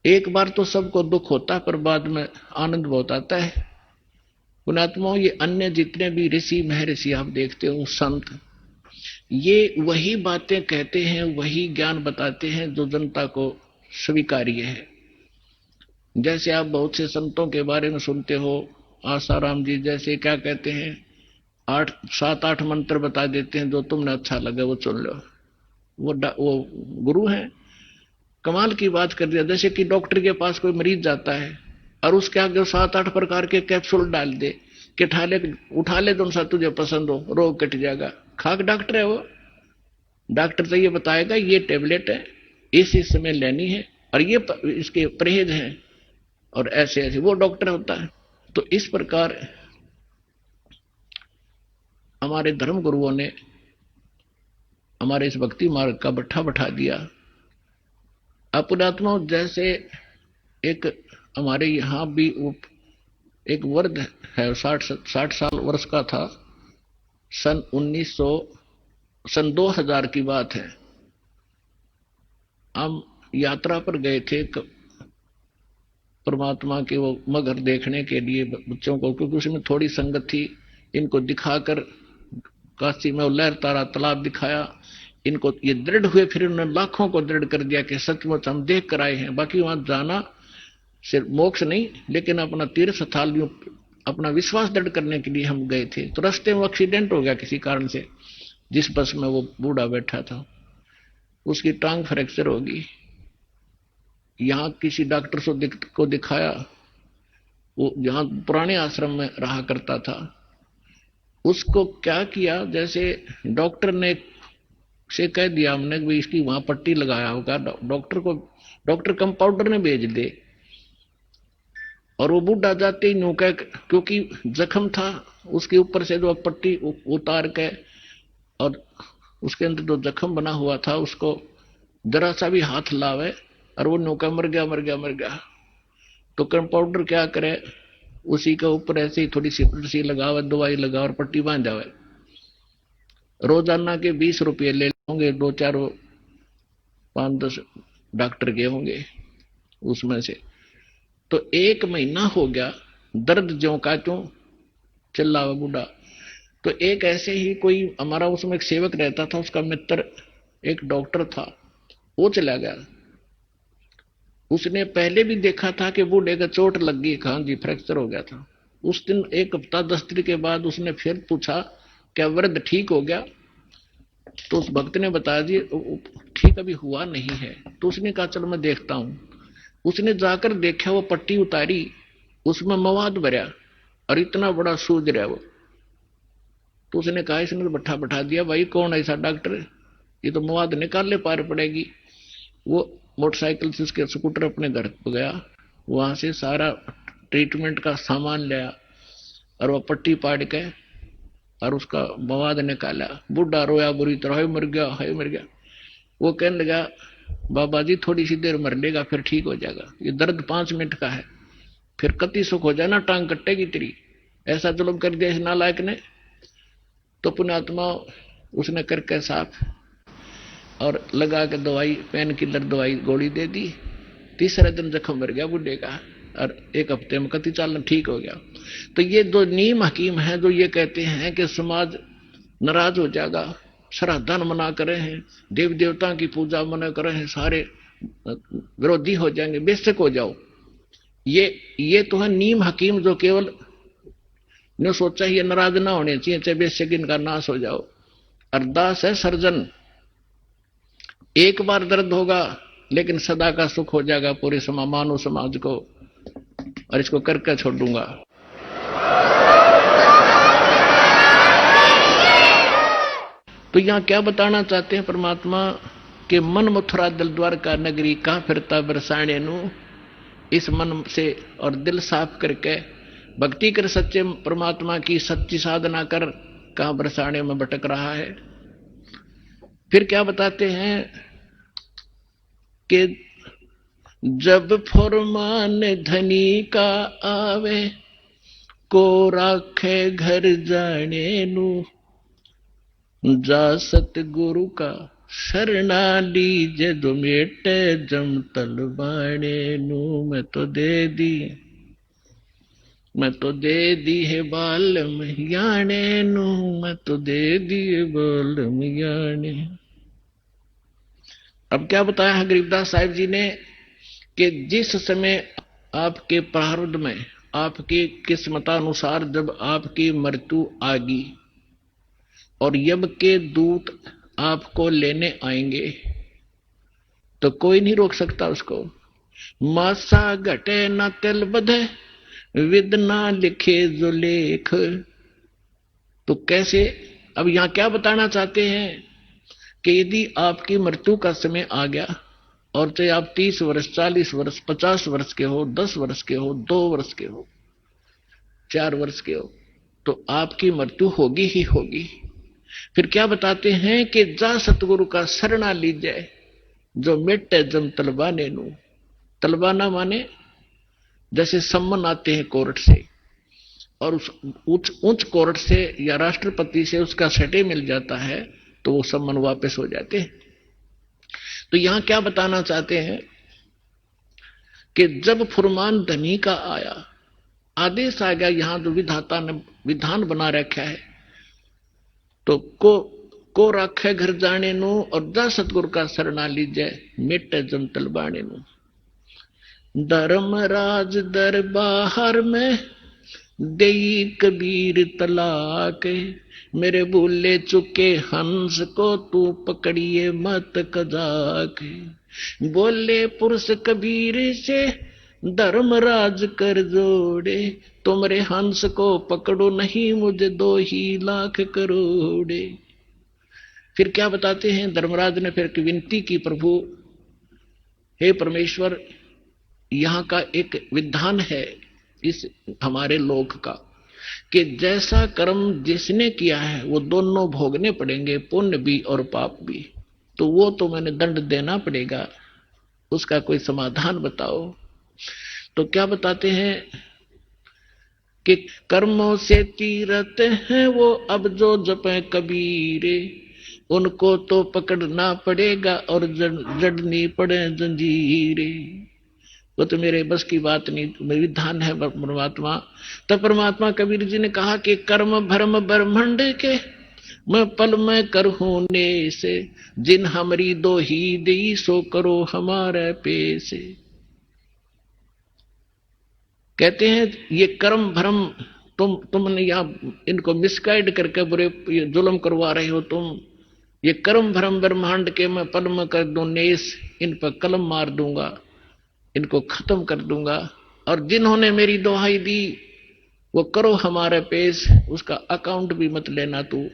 B: एक बार तो सबको दुख होता है, पर बाद में आनंद बहुत आता है। पुण्यात्माओं, ये अन्य जितने भी ऋषि महर्षि आप देखते हो, संत, ये वही बातें कहते हैं, वही ज्ञान बताते हैं जो जनता को स्वीकार्य है। जैसे आप बहुत से संतों के बारे में सुनते हो, आसाराम जी जैसे क्या कहते हैं, 7-8 मंत्र बता देते हैं, जो तुमने अच्छा लगे वो चुन लो। वो गुरु हैं, कमाल की बात कर दिया। जैसे कि डॉक्टर के पास कोई मरीज जाता है और उसके आगे 7-8 प्रकार के कैप्सूल डाल दे कि उठा ले जो सा तुझे पसंद हो, रोग कट जाएगा। खाक डॉक्टर है वो। डॉक्टर तो ये बताएगा ये टेबलेट है, इस समय लेनी है, और ये इसके परहेज हैं, और ऐसे ऐसे वो डॉक्टर होता है। तो इस प्रकार हमारे धर्म गुरुओं ने हमारे इस भक्ति मार्ग का बट्ठा बैठा दिया। पुण्यात्मा, जैसे एक हमारे यहाँ भी एक वर्ग है, 60 साल वर्ष का था, सन 2000 की बात है। हम यात्रा पर गए थे परमात्मा के वो मगर देखने के लिए बच्चों को, क्योंकि उसमें थोड़ी संगत थी। इनको दिखाकर काशी में लहर तारा तालाब दिखाया, इनको ये दृढ़ हुए, फिर उन्होंने लाखों को दृढ़ कर दिया कि सचमुच हम देख कर आए हैं। बाकी वहां जाना सिर्फ मोक्ष नहीं, लेकिन अपना तीर्थ स्थल, अपना विश्वास दृढ़ करने के लिए हम गए थे। तो रास्ते में एक्सीडेंट हो गया किसी कारण से, जिस बस में वो बूढ़ा बैठा था उसकी टांग फ्रैक्चर होगी। यहां किसी डॉक्टर को दिखाया, वो जहां पुराने आश्रम में रहा करता था। उसको क्या किया, जैसे डॉक्टर ने से कह दिया हमने कि इसकी वहां पट्टी लगाया होगा, डॉक्टर कंपाउंडर ने भेज दे। और वो बूढ़ा जाते ही न्यू कह, क्योंकि जख्म था उसके ऊपर से जो पट्टी उतार के और उसके अंदर जो जख्म बना हुआ था उसको जरा सा भी हाथ लावे और वो नौका मर गया मर गया मर गया। तो कंपाउंडर क्या करे, उसी के ऊपर ऐसे ही थोड़ी सी लगावे, दवाई लगा और पट्टी बांध जावे। रोजाना के 20 रुपये ले होंगे, 2-4 5-10 डॉक्टर के होंगे उसमें से। तो 1 महीना हो गया, दर्द ज्यों का त्यों चिल्ला हुआ बूढ़ा। तो एक ऐसे ही कोई हमारा उसमें एक सेवक रहता था, उसका मित्र एक डॉक्टर था, वो चला गया। उसने पहले भी देखा था कि बूढ़े का चोट लग गई, कहां जी फ्रैक्चर हो गया था। उस दिन 1 हफ्ता 10 दिन के बाद उसने फिर पूछा क्या वृद्ध ठीक हो गया? तो उस भक्त ने बता दिया ठीक अभी हुआ नहीं है। तो उसने कहा चलो मैं देखता हूं। उसने जाकर देखा, वो पट्टी उतारी, उसमें मवाद भरा और इतना बड़ा सूज रहा वो। तो उसने कहा, इसने तो बैठा दिया, भाई कौन ऐसा डॉक्टर, ये तो मवाद निकालने पार पड़ेगी। वो मोटरसाइकिल से उसके स्कूटर अपने घर पर गया, वहां से सारा ट्रीटमेंट का सामान लिया और वो पट्टी पाड़ के और उसका मवाद निकाला। बूढ़ा रोया बुरी तरह, है मर गया है मर गया। वो कहने लगा बाबा जी थोड़ी सी देर मर लेगा फिर ठीक हो जाएगा, ये दर्द 5 मिनट का है, फिर कति सुख हो जाए ना, टांग कटेगी तेरी। ऐसा जुल्म कर दिया इस नालायक ने। तो पुण्यात्मा उसने करके साफ और लगा के दवाई, पेन किलर दवाई गोली दे दी। तीसरे दिन जख्म मर गया बूढ़े का और 1 हफ्ते में कति चालन ठीक हो गया। तो ये 2 नीम हकीम हैं जो ये कहते हैं कि समाज नाराज हो जाएगा, श्राद्धन मना करे हैं, देव देवता की पूजा मना करे हैं, सारे विरोधी हो जाएंगे, बेशक हो जाओ। ये तो है नीम हकीम जो केवल ने सोचा ये नाराज ना होने चाहिए, चाहे बेशक इनका नाश हो जाओ। अरदास है सर्जन, एक बार दर्द होगा लेकिन सदा का सुख हो जाएगा पूरे मानव समाज को, और इसको करके छोड़ दूंगा। तो यहां क्या बताना चाहते हैं परमात्मा कि मन मथुरा दिल द्वारका नगरी, कहां फिरता बरसाने नू। इस मन से और दिल साफ करके भक्ति कर सच्चे परमात्मा की सच्ची साधना कर, कहां बरसाने में भटक रहा है। फिर क्या बताते हैं कि जब फरमान धनी का आवे, को राखे घर जाने नू। जा सतगुरु का शरणा लीजे, दो मेटे जम तलवाने नू। मैं तो दे दी है बालम याने नू, मैं तो दे दी है बालम याने। अब क्या बताया है गरीबदास साहिब जी ने कि जिस समय आपके प्रारब्ध में, आपकी किस्मतानुसार जब आपकी मृत्यु आगी और यम के दूत आपको लेने आएंगे, तो कोई नहीं रोक सकता उसको। मासा घटे ना तिल बधे, विद ना लिखे जो लेख। तो कैसे, अब यहां क्या बताना चाहते हैं कि यदि आपकी मृत्यु का समय आ गया और चाहे आप 30 वर्ष 40 वर्ष 50 वर्ष के हो, 10 वर्ष के हो, 2 वर्ष के हो, 4 वर्ष के हो, तो आपकी मृत्यु होगी ही होगी। फिर क्या बताते हैं कि जा सतगुरु का शरणा लीजिए, जो मिटे जम तलबाने नू। तलबाना माने जैसे सम्मन आते हैं कोर्ट से, और उस उच्च कोर्ट से या राष्ट्रपति से उसका सटे मिल जाता है तो वो सम्मन वापस हो जाते हैं। तो यहां क्या बताना चाहते हैं कि जब फुरमान धनी का आया, आदेश आ गया, यहां जो विधाता ने विधान बना रखा है, तो को राखे घर जाने नु और जा सतगुरु का शरणा लीजे मेटे जंतल बाणे नु। धर्मराज दरबार में देई कबीर तलाक, मेरे भूले चुके हंस को तू पकड़िए मत कजाक। बोले पुरुष कबीर से धर्मराज कर जोड़े, तुमरे हंस को पकड़ो नहीं मुझे 2 ही लाख करोड़े। फिर क्या बताते हैं, धर्मराज ने फिर विनती की, प्रभु हे परमेश्वर, यहाँ का एक विधान है इस हमारे लोक का कि जैसा कर्म जिसने किया है वो दोनों भोगने पड़ेंगे, पुण्य भी और पाप भी। तो वो तो मैंने दंड देना पड़ेगा, उसका कोई समाधान बताओ। तो क्या बताते हैं कि कर्मों से तीरथ हैं वो अब जो जपे कबीरे, उनको तो पकड़ना पड़ेगा और जड़नी पड़े जंजीरे। वो तो मेरे बस की बात नहीं, विधान है परमात्मा। तब परमात्मा कबीर जी ने कहा कि कर्म भरम ब्रह्मांड के मैं पल में करहूं ने से, जिन हमारी 2 ही दी सो करो हमारे पेसे। कहते हैं ये कर्म भ्रम तुमने यहां इनको मिसगाइड करके बुरे जुल्म करवा रहे हो तुम। ये कर्म भ्रम ब्रह्मांड के मैं पल में कर दूं नेस, इन पर कलम मार दूंगा, इनको खत्म कर दूंगा। और जिन्होंने मेरी दुहाई दी वो करो हमारे पेश, उसका अकाउंट भी मत लेना तू।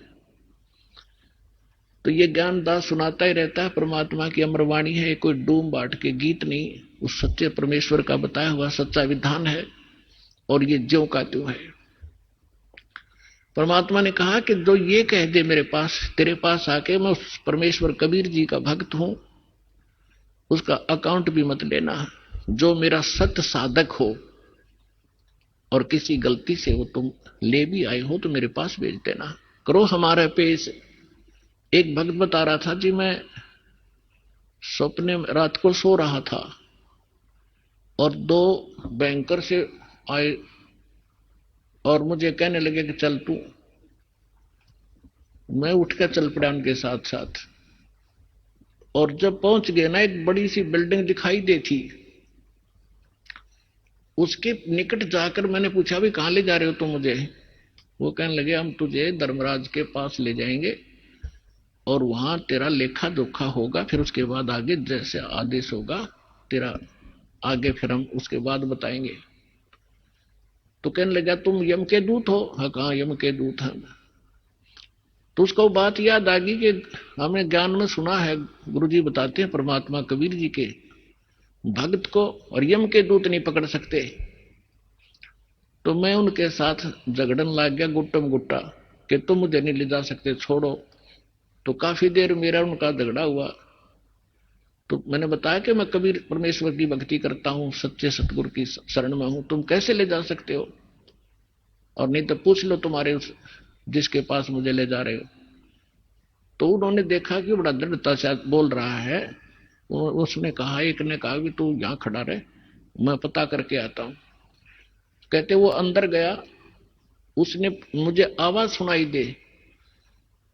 B: तो ये ज्ञानदास सुनाता ही रहता है, परमात्मा की अमरवाणी है, कोई डूम बाट के गीत नहीं, उस सच्चे परमेश्वर का बताया हुआ सच्चा विधान है और ये ज्यों का त्यों है। परमात्मा ने कहा कि जो ये कह दे मेरे पास, तेरे पास आके मैं उस परमेश्वर कबीर जी का भक्त हूं, उसका अकाउंट भी मत लेना। जो मेरा सत्य साधक हो और किसी गलती से वो तुम ले भी आए हो तो मेरे पास भेज देना, करो हमारे पेश। एक भक्त बता रहा था जी, मैं सपने में रात को सो रहा था और 2 बैंकर से आए और मुझे कहने लगे कि चल तू। मैं उठकर चल पड़ा उनके साथ साथ, और जब पहुंच गए ना, एक बड़ी सी बिल्डिंग दिखाई दी थी। उसके निकट जाकर मैंने पूछा भी कहां ले जा रहे हो तुम मुझे? वो कहने लगे हम तुझे धर्मराज के पास ले जाएंगे और वहां तेरा लेखा जोखा होगा, फिर उसके बाद आगे जैसे आदेश होगा तेरा आगे फिर हम उसके बाद बताएंगे। तो कहने लगा तुम यम के दूत हो? हाँ, कहा यम के दूत हैं। तो उसको बात याद आ गई कि हमने ज्ञान में सुना है, गुरुजी बताते हैं परमात्मा कबीर जी के भक्त को और यम के दूत नहीं पकड़ सकते। तो मैं उनके साथ झगड़न लग गया गुट्टम गुट्टा कि तुम मुझे नहीं ले जा सकते, छोड़ो। तो काफी देर मेरा उनका झगड़ा हुआ। तो मैंने बताया कि मैं कबीर परमेश्वर की भक्ति करता हूं, सच्चे सतगुरु की शरण में हूं, तुम कैसे ले जा सकते हो? और नहीं तो पूछ लो तुम्हारे उस जिसके पास मुझे ले जा रहे हो। तो उन्होंने देखा कि बड़ा दृढ़ता से बोल रहा है। उसने कहा, एक ने कहा कि तू यहां खड़ा रहे, मैं पता करके आता हूं। कहते वो अंदर गया, उसने मुझे आवाज सुनाई दे।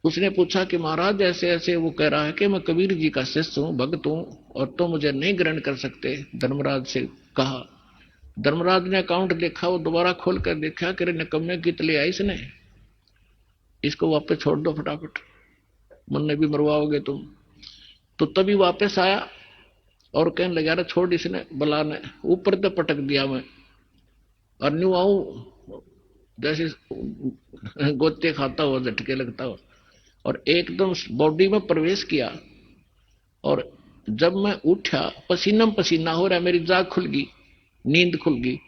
B: उसने पूछा कि महाराज ऐसे ऐसे, वो कह रहा है कि मैं कबीर जी का शिष्य हूं, भक्त हूं, और तो मुझे नहीं ग्रहण कर सकते। धर्मराज से कहा। धर्मराज ने अकाउंट देखा, वो दोबारा खोल कर देखा कि निकम्मे कित ले आई इसने, इसको वापस छोड़ दो फटाफट, मन भी मरवाओगे तुम। तो तभी वापस आया और कहने लगा अरे छोड़, इसने बला ने ऊपर तो पटक दिया मैं, और न्यू आऊं जैसे गोते खाता हुआ, झटके लगता हुआ, और एकदम बॉडी में प्रवेश किया। और जब मैं उठा पसीना पसीना हो रहा, मेरी जाग खुल गई, नींद खुल गई,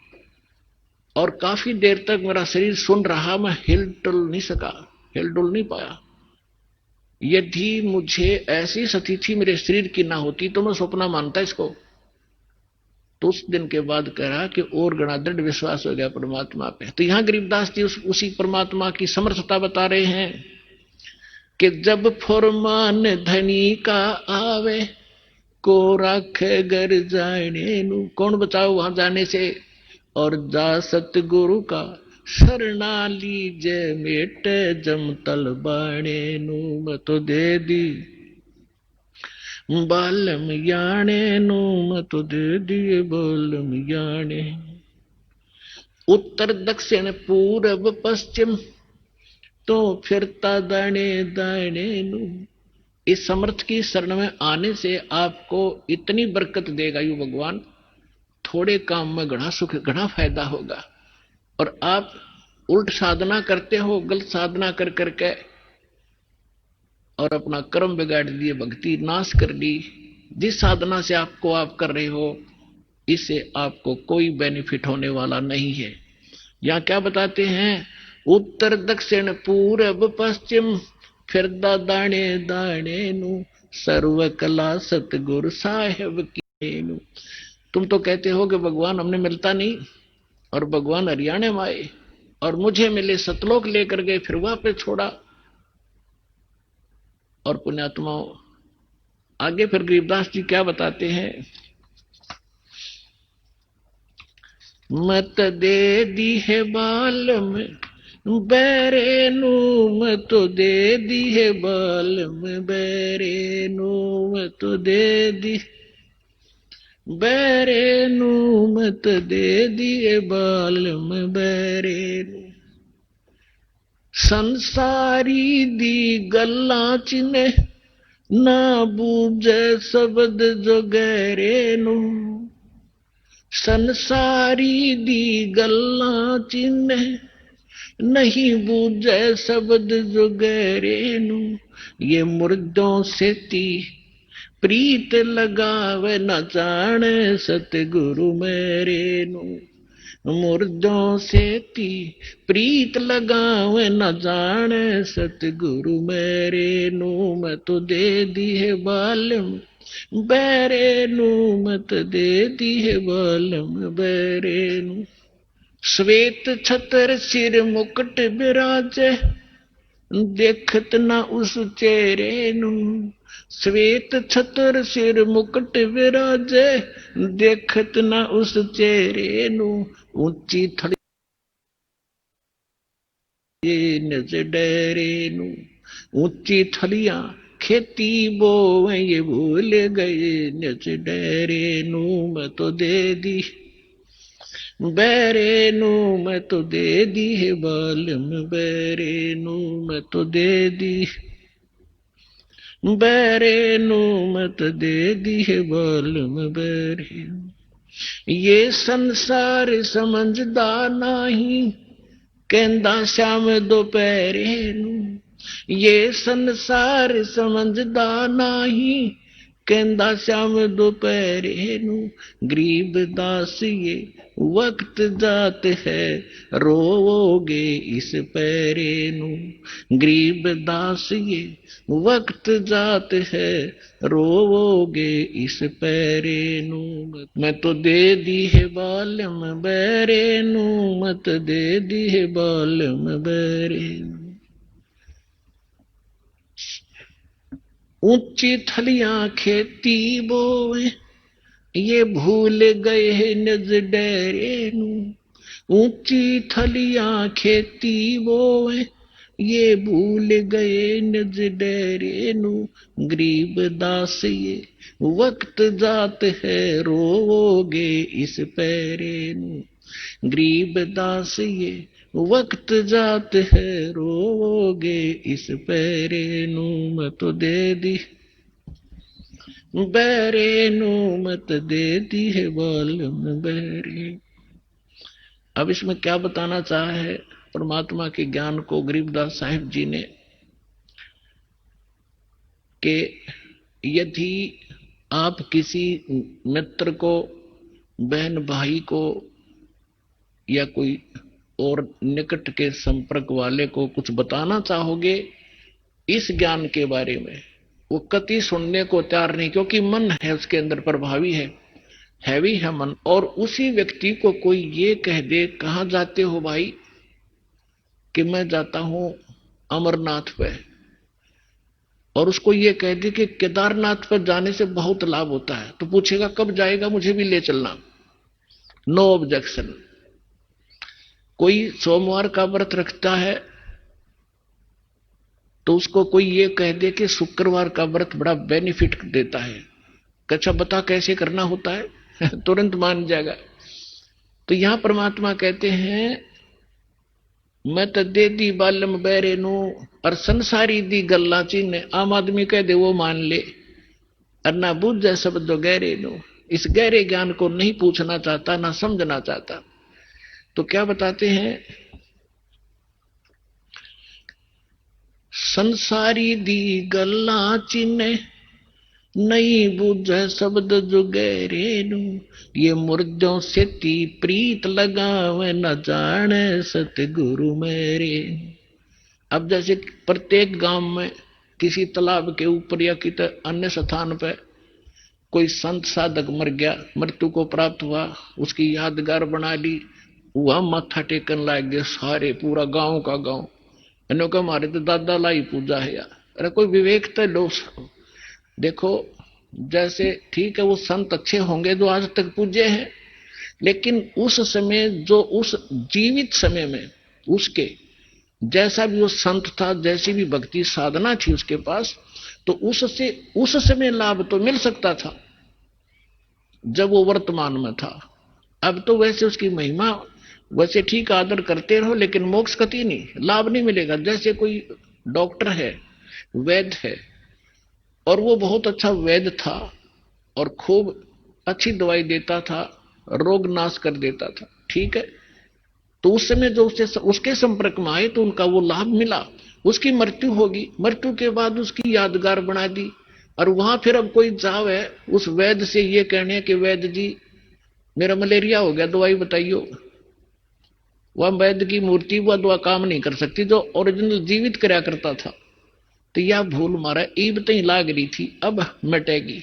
B: और काफी देर तक मेरा शरीर सुन रहा, मैं हिल डुल नहीं सका, हिल डुल नहीं पाया। यदि मुझे ऐसी स्थिति मेरे शरीर की ना होती तो मैं सपना मानता इसको। तो उस दिन के बाद कह रहा कि और गणा दृढ़ विश्वास हो गया परमात्मा पे। तो यहां गरीबदास जी उसी परमात्मा की समर्थता बता रहे हैं कि जब फरमान धनी का आवे को राखे घर जाने नु, कौन बचाओ वहां जाने से? और जा सतगुरु का शरणा लीजे मेटे जमतल बाणे नू मैं तो दे दी बालम याने नू मैं तो दे दिए बालम याने। उत्तर दक्षिण पूरब पश्चिम तो फिरता दाने दाने नू। इस समर्थ की शरण में आने से आपको इतनी बरकत देगा यू भगवान, थोड़े काम में घना सुख घना फायदा होगा। और आप उल्ट साधना करते हो, गलत साधना कर करके और अपना कर्म बिगाड़ दिए, भक्ति नाश कर दी। जिस साधना से आपको आप कर रहे हो इससे आपको कोई बेनिफिट होने वाला नहीं है। यहां क्या बताते हैं, उत्तर दक्षिण पूरब पश्चिम फिरदा दाने दाने नू सर्व कला सतगुरु साहेब की नू। तुम तो कहते हो कि भगवान हमने मिलता नहीं, और भगवान हरियाणा में आए और मुझे मिले, सतलोक लेकर गए, फिर वहां पे छोड़ा। और पुण्यात्माओं आगे फिर गरीबदास जी क्या बताते हैं, मत दे दी है बालम बैरे नू मैं तो दे दी है बालम बैरे नू मैं तो दे दी बैरे नू मैं तो दे दिए बालम बैरे नू। संसारी दी गल्ला चिने ना बूझे शब्द जो गहरे नू। संसारी दी गल्ला चिने नहीं बूझे शब्द जो गहरे नू। ये मुर्दों से ती प्रीत लगावे न जाने सतगुरु मेरे नू। मुर्दों से ती प्रीत लगावे न जाने सतगुरु मेरे नू मैं तो दे दी है बालम बैरे नू मत दे दी है बालम बैरे नू। श्वेत छतर सिर मुकुट विराजे देखत न उस चेहरे नू। श्वेत छतर सिर मुकुट विराजे देखत न उस चेहरे नू। ऊंची थड़ी नज डेरे नू। ऊंची थलियां खेती बोवे ये भूल गए नज डेरे नू मैं तो दे दी बैरे नू मैं तो दे दी है बालम बैरे नू मैं तो दे दी बैरे नू मैं तो दे दी है बालम बैरे। ये संसार समझदा नहीं कहंदा श्याम दोपहरे नू। ये संसार समझदा नहीं कहंदा श्याम दोपहरे नू। गरीब दास ये वक्त जात है रोवोगे इस पैरे नू। गरीब दास ये वक्त जात है रोवोगे इस पैरे नू। मैं तो दे दी है बालम बैरे नू मत दे दी है बालम बैरे नू। ऊंची थलियां खेती बोए ये भूल गए हैं नज डेरे नू। ऊंची थलियां खेती बोए ये भूल गए नज डेरे नू। गरीब दास ये वक्त जात है रोवोगे इस पैरे नू। गरीब दास ये वक्त जात है रोवोगे इस पैरे नू मैं तो दे दी बैरे नू मत दे दी है बालम बैरे। अब इसमें क्या बताना चाहा है परमात्मा के ज्ञान को गरीबदास साहिब जी ने, कि यदि आप किसी मित्र को, बहन भाई को या कोई और निकट के संपर्क वाले को कुछ बताना चाहोगे इस ज्ञान के बारे में, वो कति सुनने को तैयार नहीं, क्योंकि मन है उसके अंदर प्रभावी है, हैवी है मन। और उसी व्यक्ति को कोई ये कह दे कहां जाते हो भाई, कि मैं जाता हूं अमरनाथ पे, और उसको ये कह दे कि केदारनाथ पर जाने से बहुत लाभ होता है, तो पूछेगा कब जाएगा, मुझे भी ले चलना। No objection. कोई सोमवार का व्रत रखता है तो उसको कोई ये कह दे कि शुक्रवार का व्रत बड़ा बेनिफिट देता है, अच्छा बता कैसे करना होता है तुरंत मान जाएगा। तो यहां परमात्मा कहते हैं मैं तो दे दी बालम बैरे नू और संसारी दी गल्ला चीन। आम आदमी कह दे वो मान ले, और ना बुझ शब्द गहरे नू, इस गहरे ज्ञान को नहीं पूछना चाहता ना समझना चाहता। तो क्या बताते हैं, संसारी दी गल्ला चिन्ह नहीं बूझे शब्द जो गहरे नू, ये मुर्दों से ती प्रीत लगावे न जाने सतगुरु मेरे। अब जैसे प्रत्येक गांव में किसी तालाब के ऊपर या किसी अन्य स्थान पर कोई संत साधक मर गया, मृत्यु को प्राप्त हुआ, उसकी यादगार बना ली, वह माथा टेकन लाग गए सारे, पूरा गांव का गांव। इन्होंने हमारे तो दादा लाई पूजा है यार। अरे कोई विवेक तो लो। देखो जैसे ठीक है वो संत अच्छे होंगे जो आज तक पूजे हैं, लेकिन उस समय जो उस जीवित समय में उसके जैसा भी वो संत था, जैसी भी भक्ति साधना थी उसके पास, तो उससे उस समय लाभ तो मिल सकता था जब वो वर्तमान में था। अब तो वैसे उसकी महिमा वैसे ठीक आदर करते रहो, लेकिन मोक्ष कति नहीं, लाभ नहीं मिलेगा। जैसे कोई डॉक्टर है, वैद्य है, और वो बहुत अच्छा वैद्य था और खूब अच्छी दवाई देता था, रोग नाश कर देता था, ठीक है। तो उस समय जो उसके संपर्क में आए तो उनका वो लाभ मिला। उसकी मृत्यु होगी, मृत्यु के बाद उसकी यादगार बना दी, और वहां फिर अब कोई जावे उस वैद्य से ये कहने कि वैद्य जी मेरा मलेरिया हो गया, दवाई बताइयो। वह वैद्य की मूर्ति वह दवा काम नहीं कर सकती जो ओरिजिनल जीवित कराया करता था। तो यह भूल मारा ईब तई लाग रही थी, अब मिटेगी।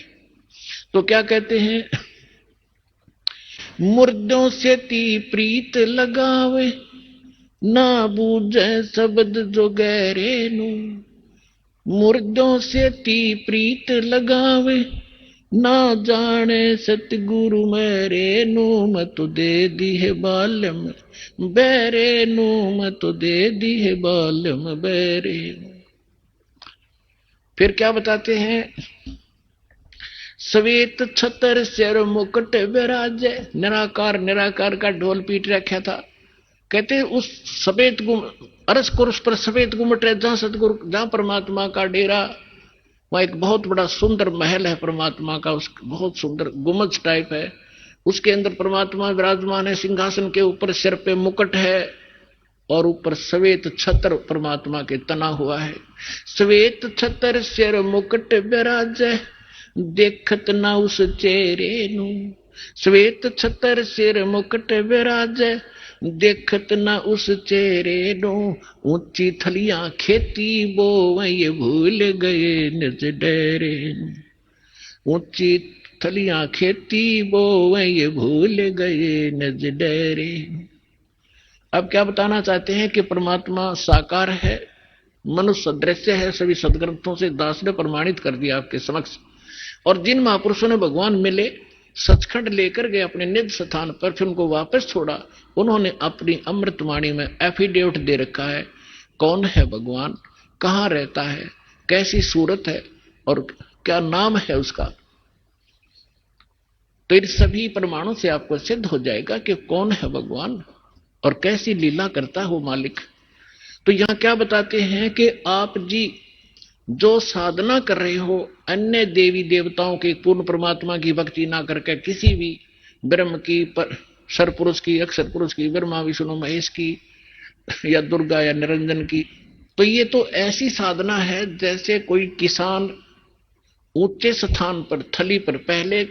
B: तो क्या कहते हैं, मुर्दों से ती प्रीत लगावे ना बूझे शब्द जो गहरे नू, मुर्दों से ती प्रीत लगावे ना जाने सतगुरु मेरे नू, मैं तो दे दी है बालम बैरे नू, मैं तो दे दी है बालम बैरे नू। फिर क्या बताते हैं, श्वेत छतर सिर मुकुट विराजे, निराकार निराकार का ढोल पीट रखा था। कहते हैं उस सफेद अरस कुरुष पर सफेद गुम्मट है, जहां सतगुरु जहां परमात्मा का डेरा, वहां एक बहुत बड़ा सुंदर महल है परमात्मा का, उस बहुत सुंदर गुम्बद टाइप है, उसके अंदर परमात्मा विराजमान है, सिंहासन के ऊपर सिर पे मुकुट है और ऊपर श्वेत छत्र परमात्मा के तना हुआ है। श्वेत छत्र सिर मुकुट विराजे देखत ना उस चेहरे नू, श्वेत छत्र सिर मुकुट विराजे देखत ना उस चेहरे नो, ऊंची थलियां खेती बो ये भूल गए निज डेरे, ऊंची थलियां खेती बो ये भूल गए निज डेरे। अब क्या बताना चाहते हैं कि परमात्मा साकार है, मनुष्य दृश्य है, सभी सदग्रंथों से दास ने प्रमाणित कर दिया आपके समक्ष। और जिन महापुरुषों ने भगवान मिले, सचखंड लेकर गए अपने निज स्थान पर, फिर उनको वापस छोड़ा, उन्होंने अपनी अमृतवाणी में एफिडेविट दे रखा है कौन है भगवान, कहां रहता है, कैसी सूरत है और क्या नाम है उसका। तो इन सभी प्रमाणों से आपको सिद्ध हो जाएगा कि कौन है भगवान और कैसी लीला करता है वो मालिक। तो यहां क्या बताते हैं कि आप जी जो साधना कर रहे हो, अन्य देवी देवताओं के पूर्ण परमात्मा की भक्ति ना करके किसी भी ब्रह्म की, सरपुरुष की, अक्षर पुरुष की, ब्रह्मा विष्णु महेश की, या दुर्गा या निरंजन की, तो ये तो ऐसी साधना है जैसे कोई किसान ऊंचे स्थान पर थली पर, पहले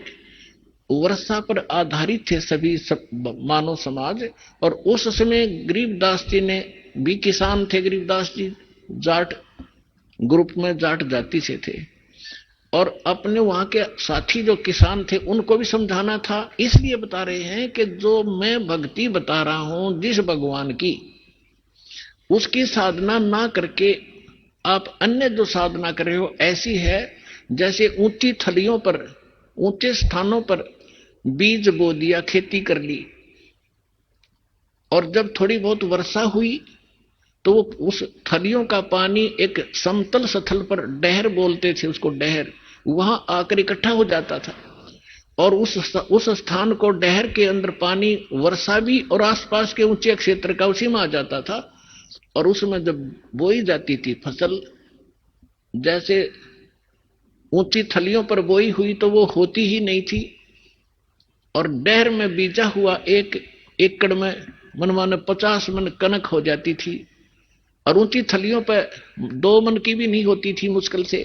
B: वर्षा पर आधारित थे सभी मानव समाज, और उस समय गरीबदास जी ने भी किसान थे, गरीबदास जी जाट ग्रुप में जाट जाति से थे, और अपने वहां के साथी जो किसान थे उनको भी समझाना था। इसलिए बता रहे हैं कि जो मैं भक्ति बता रहा हूं जिस भगवान की, उसकी साधना ना करके आप अन्य जो साधना कर रहे हो ऐसी है जैसे ऊंची थलियों पर, ऊंचे स्थानों पर बीज बो दिया, खेती कर ली, और जब थोड़ी बहुत वर्षा हुई तो वो उस थलियों का पानी एक समतल स्थल पर, डहर बोलते थे उसको, डहर, वहां आकर इकट्ठा हो जाता था। और उस स्थान को, डहर के अंदर पानी वर्षा भी और आसपास के ऊंचे क्षेत्र का उसी में आ जाता था। और उसमें जब बोई जाती थी फसल, जैसे ऊंची थलियों पर बोई हुई तो वो होती ही नहीं थी। और डहर में बीजा हुआ 1 एकड़ में मनमाने 50 मन कनक हो जाती थी। और ऊंची थलियों पर 2 मन की भी नहीं होती थी मुश्किल से।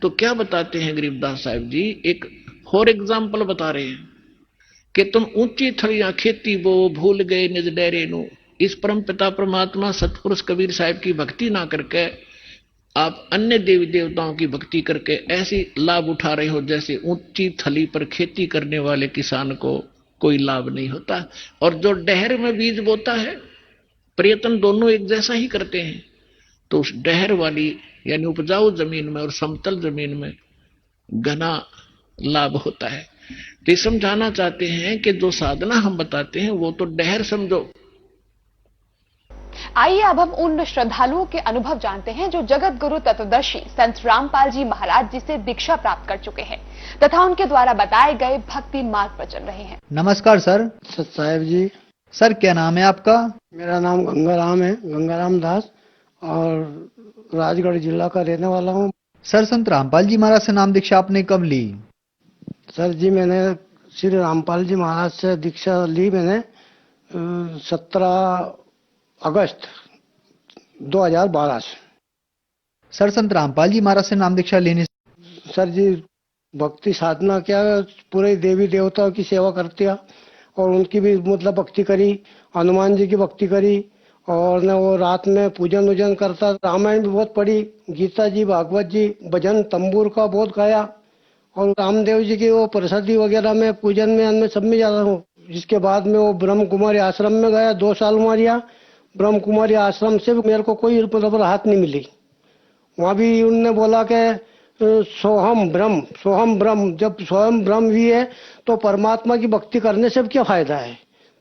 B: तो क्या बताते हैं गरीबदास साहब जी, एक फॉर एग्जाम्पल बता रहे हैं कि तुम ऊंची थलियां खेती बो, भूल गए निज डेरे नु। इस परम पिता परमात्मा सतपुरुष कबीर साहब की भक्ति ना करके आप अन्य देवी देवताओं की भक्ति करके ऐसी लाभ उठा रहे हो जैसे ऊंची थली पर खेती करने वाले किसान को कोई लाभ नहीं होता। और जो डहर में बीज बोता है, प्रयत्न दोनों एक जैसा ही करते हैं, तो उस डहर वाली यानी उपजाऊ जमीन में और समतल जमीन में घना लाभ होता है। तो समझाना चाहते हैं कि जो साधना हम बताते हैं वो तो डहर समझो।
C: आइए अब हम उन श्रद्धालुओं के अनुभव जानते हैं जो जगत गुरु तत्वदर्शी संत रामपाल जी महाराज जी से दीक्षा प्राप्त कर चुके हैं तथा उनके द्वारा बताए गए भक्ति मार्ग पर चल रहे हैं।
D: नमस्कार सर।
E: साहेब जी।
D: सर क्या नाम है आपका?
E: मेरा नाम गंगाराम है, गंगाराम दास, और राजगढ़ जिला का रहने वाला हूँ।
D: सर संत रामपाल जी महाराज से नाम दीक्षा आपने कब ली?
E: सर जी मैंने श्री रामपाल जी महाराज से दीक्षा ली मैंने 17 अगस्त 2012 से।
D: सर संत रामपाल जी महाराज से नाम दीक्षा लेने
E: सर जी भक्ति साधना क्या, पूरे देवी देवताओं की सेवा करती है और उनकी भी मतलब भक्ति करी, हनुमान जी की भक्ति करी, और न वो रात में पूजन वूजन करता, रामायण भी बहुत पढ़ी, गीता जी, भागवत जी, भजन तंबूर का बहुत गाया, और रामदेव जी की वो प्रसादी वगैरह में पूजन में अन्न सब में जाता हूँ। जिसके बाद में वो ब्रह्म कुमारी आश्रम में गया, 2 साल वहाँ रिया। ब्रह्म कुमारी आश्रम से भी मेरे को कोई मतलब राहत नहीं मिली। वहाँ भी उन्होंने बोला कि सोहम ब्रह्म, जब स्वयं ब्रह्म भी है तो परमात्मा की भक्ति करने से क्या फायदा है।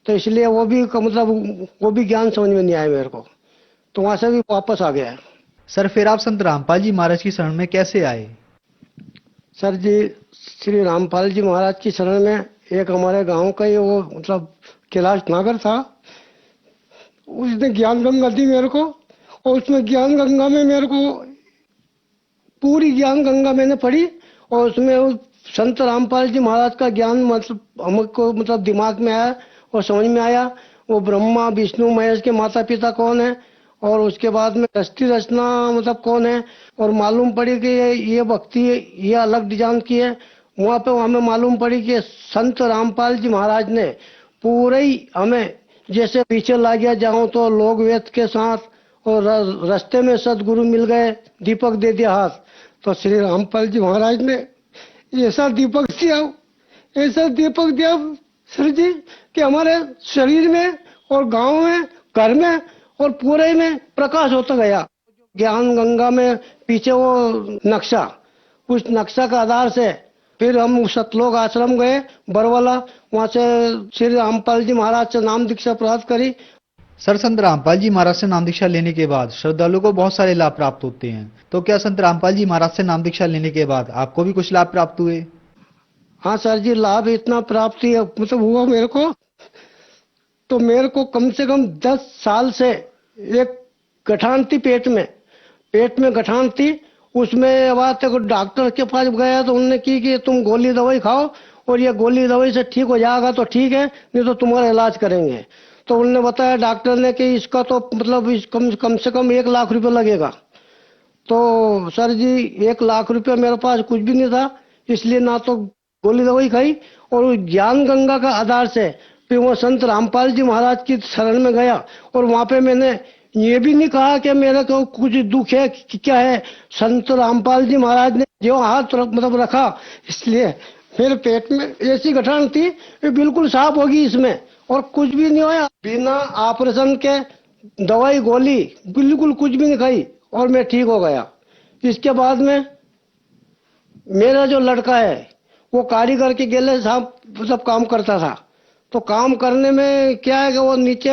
E: तो इसलिए वो भी ज्ञान समझ में नहीं आया मेरे को, तो वहां से भी वापस आ गया।
D: सर फिर आप संत रामपाल जी महाराज की शरण में कैसे आए?
E: सर जी श्री रामपाल जी महाराज की शरण में एक हमारे गांव का ही वो मतलब कैलाश नागर था, उसने ज्ञान गंगा दी मेरे को, और उसमें ज्ञान गंगा में मेरे को पूरी ज्ञान गंगा मैंने पढ़ी, और उसमें उस संत रामपाल जी महाराज का ज्ञान मतलब हमको मतलब दिमाग में आया और समझ में आया। वो ब्रह्मा विष्णु महेश के माता पिता कौन है, और उसके बाद में सृष्टि रचना मतलब कौन है, और मालूम पड़ी कि ये भक्ति ये अलग डिजाइन की है। वहाँ पे हमें मालूम पड़ी कि संत रामपाल जी महाराज ने पूरे ही हमें जैसे पीछे ला गया जाऊं तो लोग वेद के साथ, और रास्ते में सदगुरु मिल गए, दीपक दे दिया हाथ। तो श्री रामपाल जी महाराज ने ऐसा दीपक दिया सर जी कि हमारे शरीर में और गांव में, घर में और पूरे में प्रकाश होता गया। ज्ञान गंगा में पीछे वो नक्शा, उस नक्शा का आधार से फिर हम सतलोक आश्रम गए बरवाला, वहाँ से श्री रामपाल जी महाराज से नाम दीक्षा प्राप्त करी।
D: सर संत रामपाल जी महाराज से नाम दीक्षा लेने के बाद श्रद्धालुओं को बहुत सारे लाभ प्राप्त होते हैं, तो क्या संत रामपाल जी महाराज से नाम दीक्षा लेने के बाद आपको भी कुछ लाभ प्राप्त हुए?
E: हाँ सर जी, लाभ इतना प्राप्त मतलब हुआ मेरे को, तो मेरे को कम से कम 10 साल से एक गठान थी पेट में गठान थी। उसमें बात है डॉक्टर के पास गया तो उन्होंने की कि तुम गोली दवाई खाओ और ये गोली दवाई से ठीक हो जाएगा तो ठीक है, नहीं तो तुम्हारा इलाज करेंगे। तो उन्होंने बताया डॉक्टर ने कि इसका तो मतलब कम से कम 1 लाख रुपए लगेगा। तो सर जी 1 लाख रुपए मेरे पास कुछ भी नहीं था, इसलिए ना तो गोली दवाई खाई, और ज्ञान गंगा का आधार से फिर वो संत रामपाल जी महाराज की शरण में गया। और वहां पे मैंने ये भी नहीं कहा कि मेरे को कुछ दुख है कि क्या है, संत रामपाल जी महाराज ने जो हाथ मतलब रखा, इसलिए मेरे पेट में ऐसी गठान थी ये बिल्कुल साफ होगी इसमें, और कुछ भी नहीं हुआ। बिना ऑपरेशन के दवाई गोली बिल्कुल कुछ भी नहीं खाई और मैं ठीक हो गया। इसके बाद में मेरा जो लड़का है वो कारीगर के गेले साहब सब काम करता था, तो काम करने में क्या है कि वो नीचे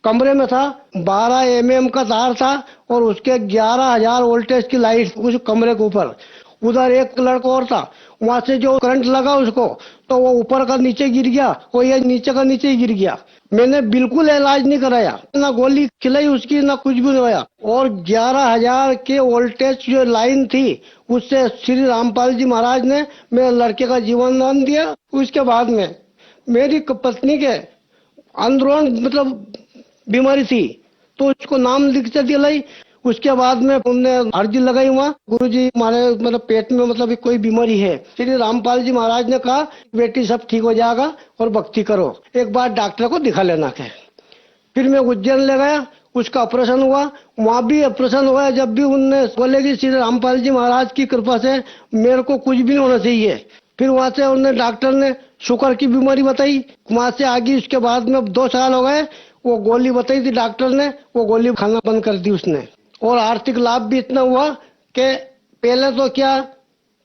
E: कमरे में था, 12 mm का तार था और उसके 11,000 वोल्टेज की लाइट उस कमरे के ऊपर। उधर एक लड़का और था, वहां से जो करंट लगा उसको तो वो ऊपर का नीचे गिर गया और ये नीचे का नीचे ही गिर गया। मैंने बिल्कुल इलाज नहीं कराया, ना गोली खिलाई उसकी, ना कुछ भी नहीं हुआ। और 11,000 के वोल्टेज जो लाइन थी उससे श्री रामपाल जी महाराज ने मेरे लड़के का जीवन दान दिया। उसके बाद में मेरी पत्नी के अंदरूनी मतलब बीमारी थी तो उसको नाम दीक्षा दिलाई। उसके बाद में उनने अर्जी लगाई वहाँ, गुरुजी हमारे मतलब पेट में मतलब कोई बीमारी है। श्री रामपाल जी महाराज ने कहा बेटी सब ठीक हो जाएगा और भक्ति करो, एक बार डॉक्टर को दिखा लेना के। फिर मैं उज्जैन ले गया, उसका ऑपरेशन हुआ, वहाँ भी ऑपरेशन हुआ। जब भी उनने बोले कि श्री रामपाल जी महाराज की कृपा से मेरे को कुछ भी नहीं होना चाहिए। फिर वहाँ से उन्होंने डॉक्टर ने शुगर की बीमारी बताई, वहाँ से आगे उसके बाद में 2 साल हो गए। वो गोली बताई थी डॉक्टर ने, वो गोली खाना बंद कर दी उसने। और आर्थिक लाभ भी इतना हुआ कि पहले तो क्या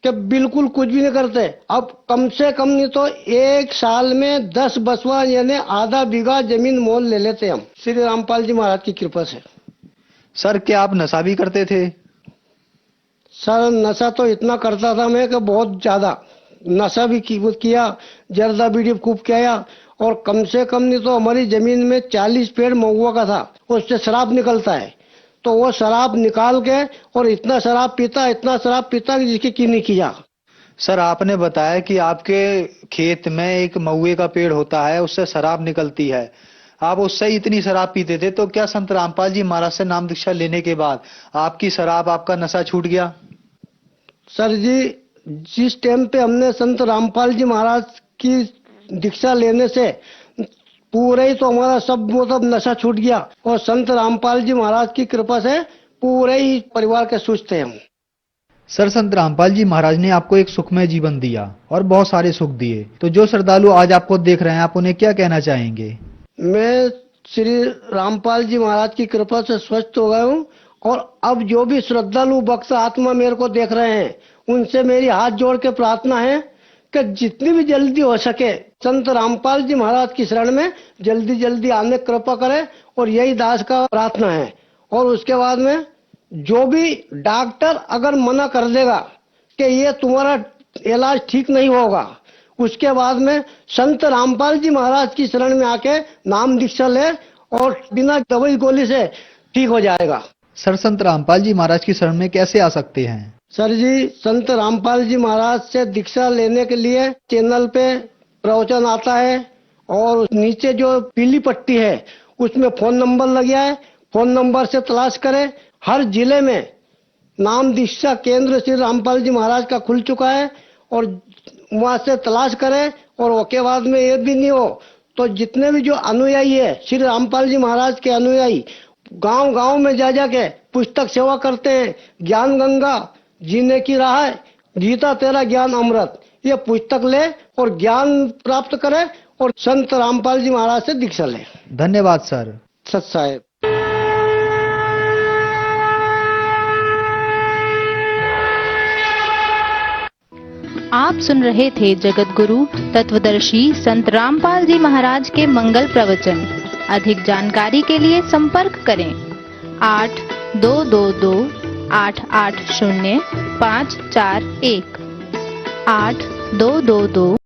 E: कि बिल्कुल कुछ भी नहीं करते, अब कम से कम नहीं तो 1 साल में 10 बसवा यानी आधा बीघा जमीन मोल ले लेते हम श्री रामपाल जी महाराज की कृपा से।
D: सर क्या आप नशा भी करते थे?
E: सर नशा तो इतना करता था मैं कि बहुत ज्यादा नशा भी किया, जर्दा बीड़ी खूब किया। और कम से कम नहीं तो हमारी जमीन में 40 पेड़ महुआ का था, उससे शराब निकलता है। तो वो शराब निकाल के और इतना शराब पीता कि जिसकी कीनी किया।
D: सर आपने बताया कि आपके खेत में एक महुए का पेड़ होता है, उससे शराब निकलती है, आप उससे ही इतनी शराब पीते थे। तो क्या संत रामपाल जी महाराज से नाम दीक्षा लेने के बाद आपकी शराब, आपका नशा छूट गया?
E: सर जी, जिस टाइम पे हमने संत रामपाल जी महाराज की दीक्षा लेने से पूरे ही तो हमारा सब मतलब नशा छूट गया। और संत रामपाल जी महाराज की कृपा से पूरे ही परिवार के सुख थे हम।
D: सर संत रामपाल जी महाराज ने आपको एक सुखमय जीवन दिया और बहुत सारे सुख दिए, तो जो श्रद्धालु आज आपको देख रहे हैं आप उन्हें क्या कहना चाहेंगे?
E: मैं श्री रामपाल जी महाराज की कृपा से स्वस्थ हो गया हूँ और अब जो भी श्रद्धालु भक्त आत्मा मेरे को देख रहे हैं उनसे मेरी हाथ जोड़ के प्रार्थना है कि जितनी भी जल्दी हो सके संत रामपाल जी महाराज की शरण में जल्दी आने कृपा करे, और यही दास का प्रार्थना है। और उसके बाद में जो भी डॉक्टर अगर मना कर देगा कि ये तुम्हारा इलाज ठीक नहीं होगा, उसके बाद में संत रामपाल जी महाराज की शरण में आके नाम दीक्षा ले और बिना दवाई गोली से ठीक हो जाएगा।
D: सर संत रामपाल जी महाराज की शरण में कैसे आ सकते हैं?
E: सर जी, संत रामपाल जी महाराज से दीक्षा लेने के लिए चैनल पे प्रवचन आता है और नीचे जो पीली पट्टी है उसमें फोन नंबर लग गया है, फोन नंबर से तलाश करें। हर जिले में नाम दीक्षा केंद्र श्री रामपाल जी महाराज का खुल चुका है और वहां से तलाश करें। और उसके बाद में ये भी नहीं हो तो जितने भी जो अनुयायी है श्री रामपाल जी महाराज के अनुयायी गांव में जा के पुस्तक सेवा करते हैं। ज्ञान गंगा जीने की राह है, गीता तेरा ज्ञान अमृत, ये पुस्तक ले और ज्ञान प्राप्त करे और संत रामपाल जी महाराज से दीक्षा ले।
D: धन्यवाद सर।
E: सत साहेब।
F: आप सुन रहे थे जगत गुरु तत्वदर्शी संत रामपाल जी महाराज के मंगल प्रवचन। अधिक जानकारी के लिए संपर्क करें 8222880541 8222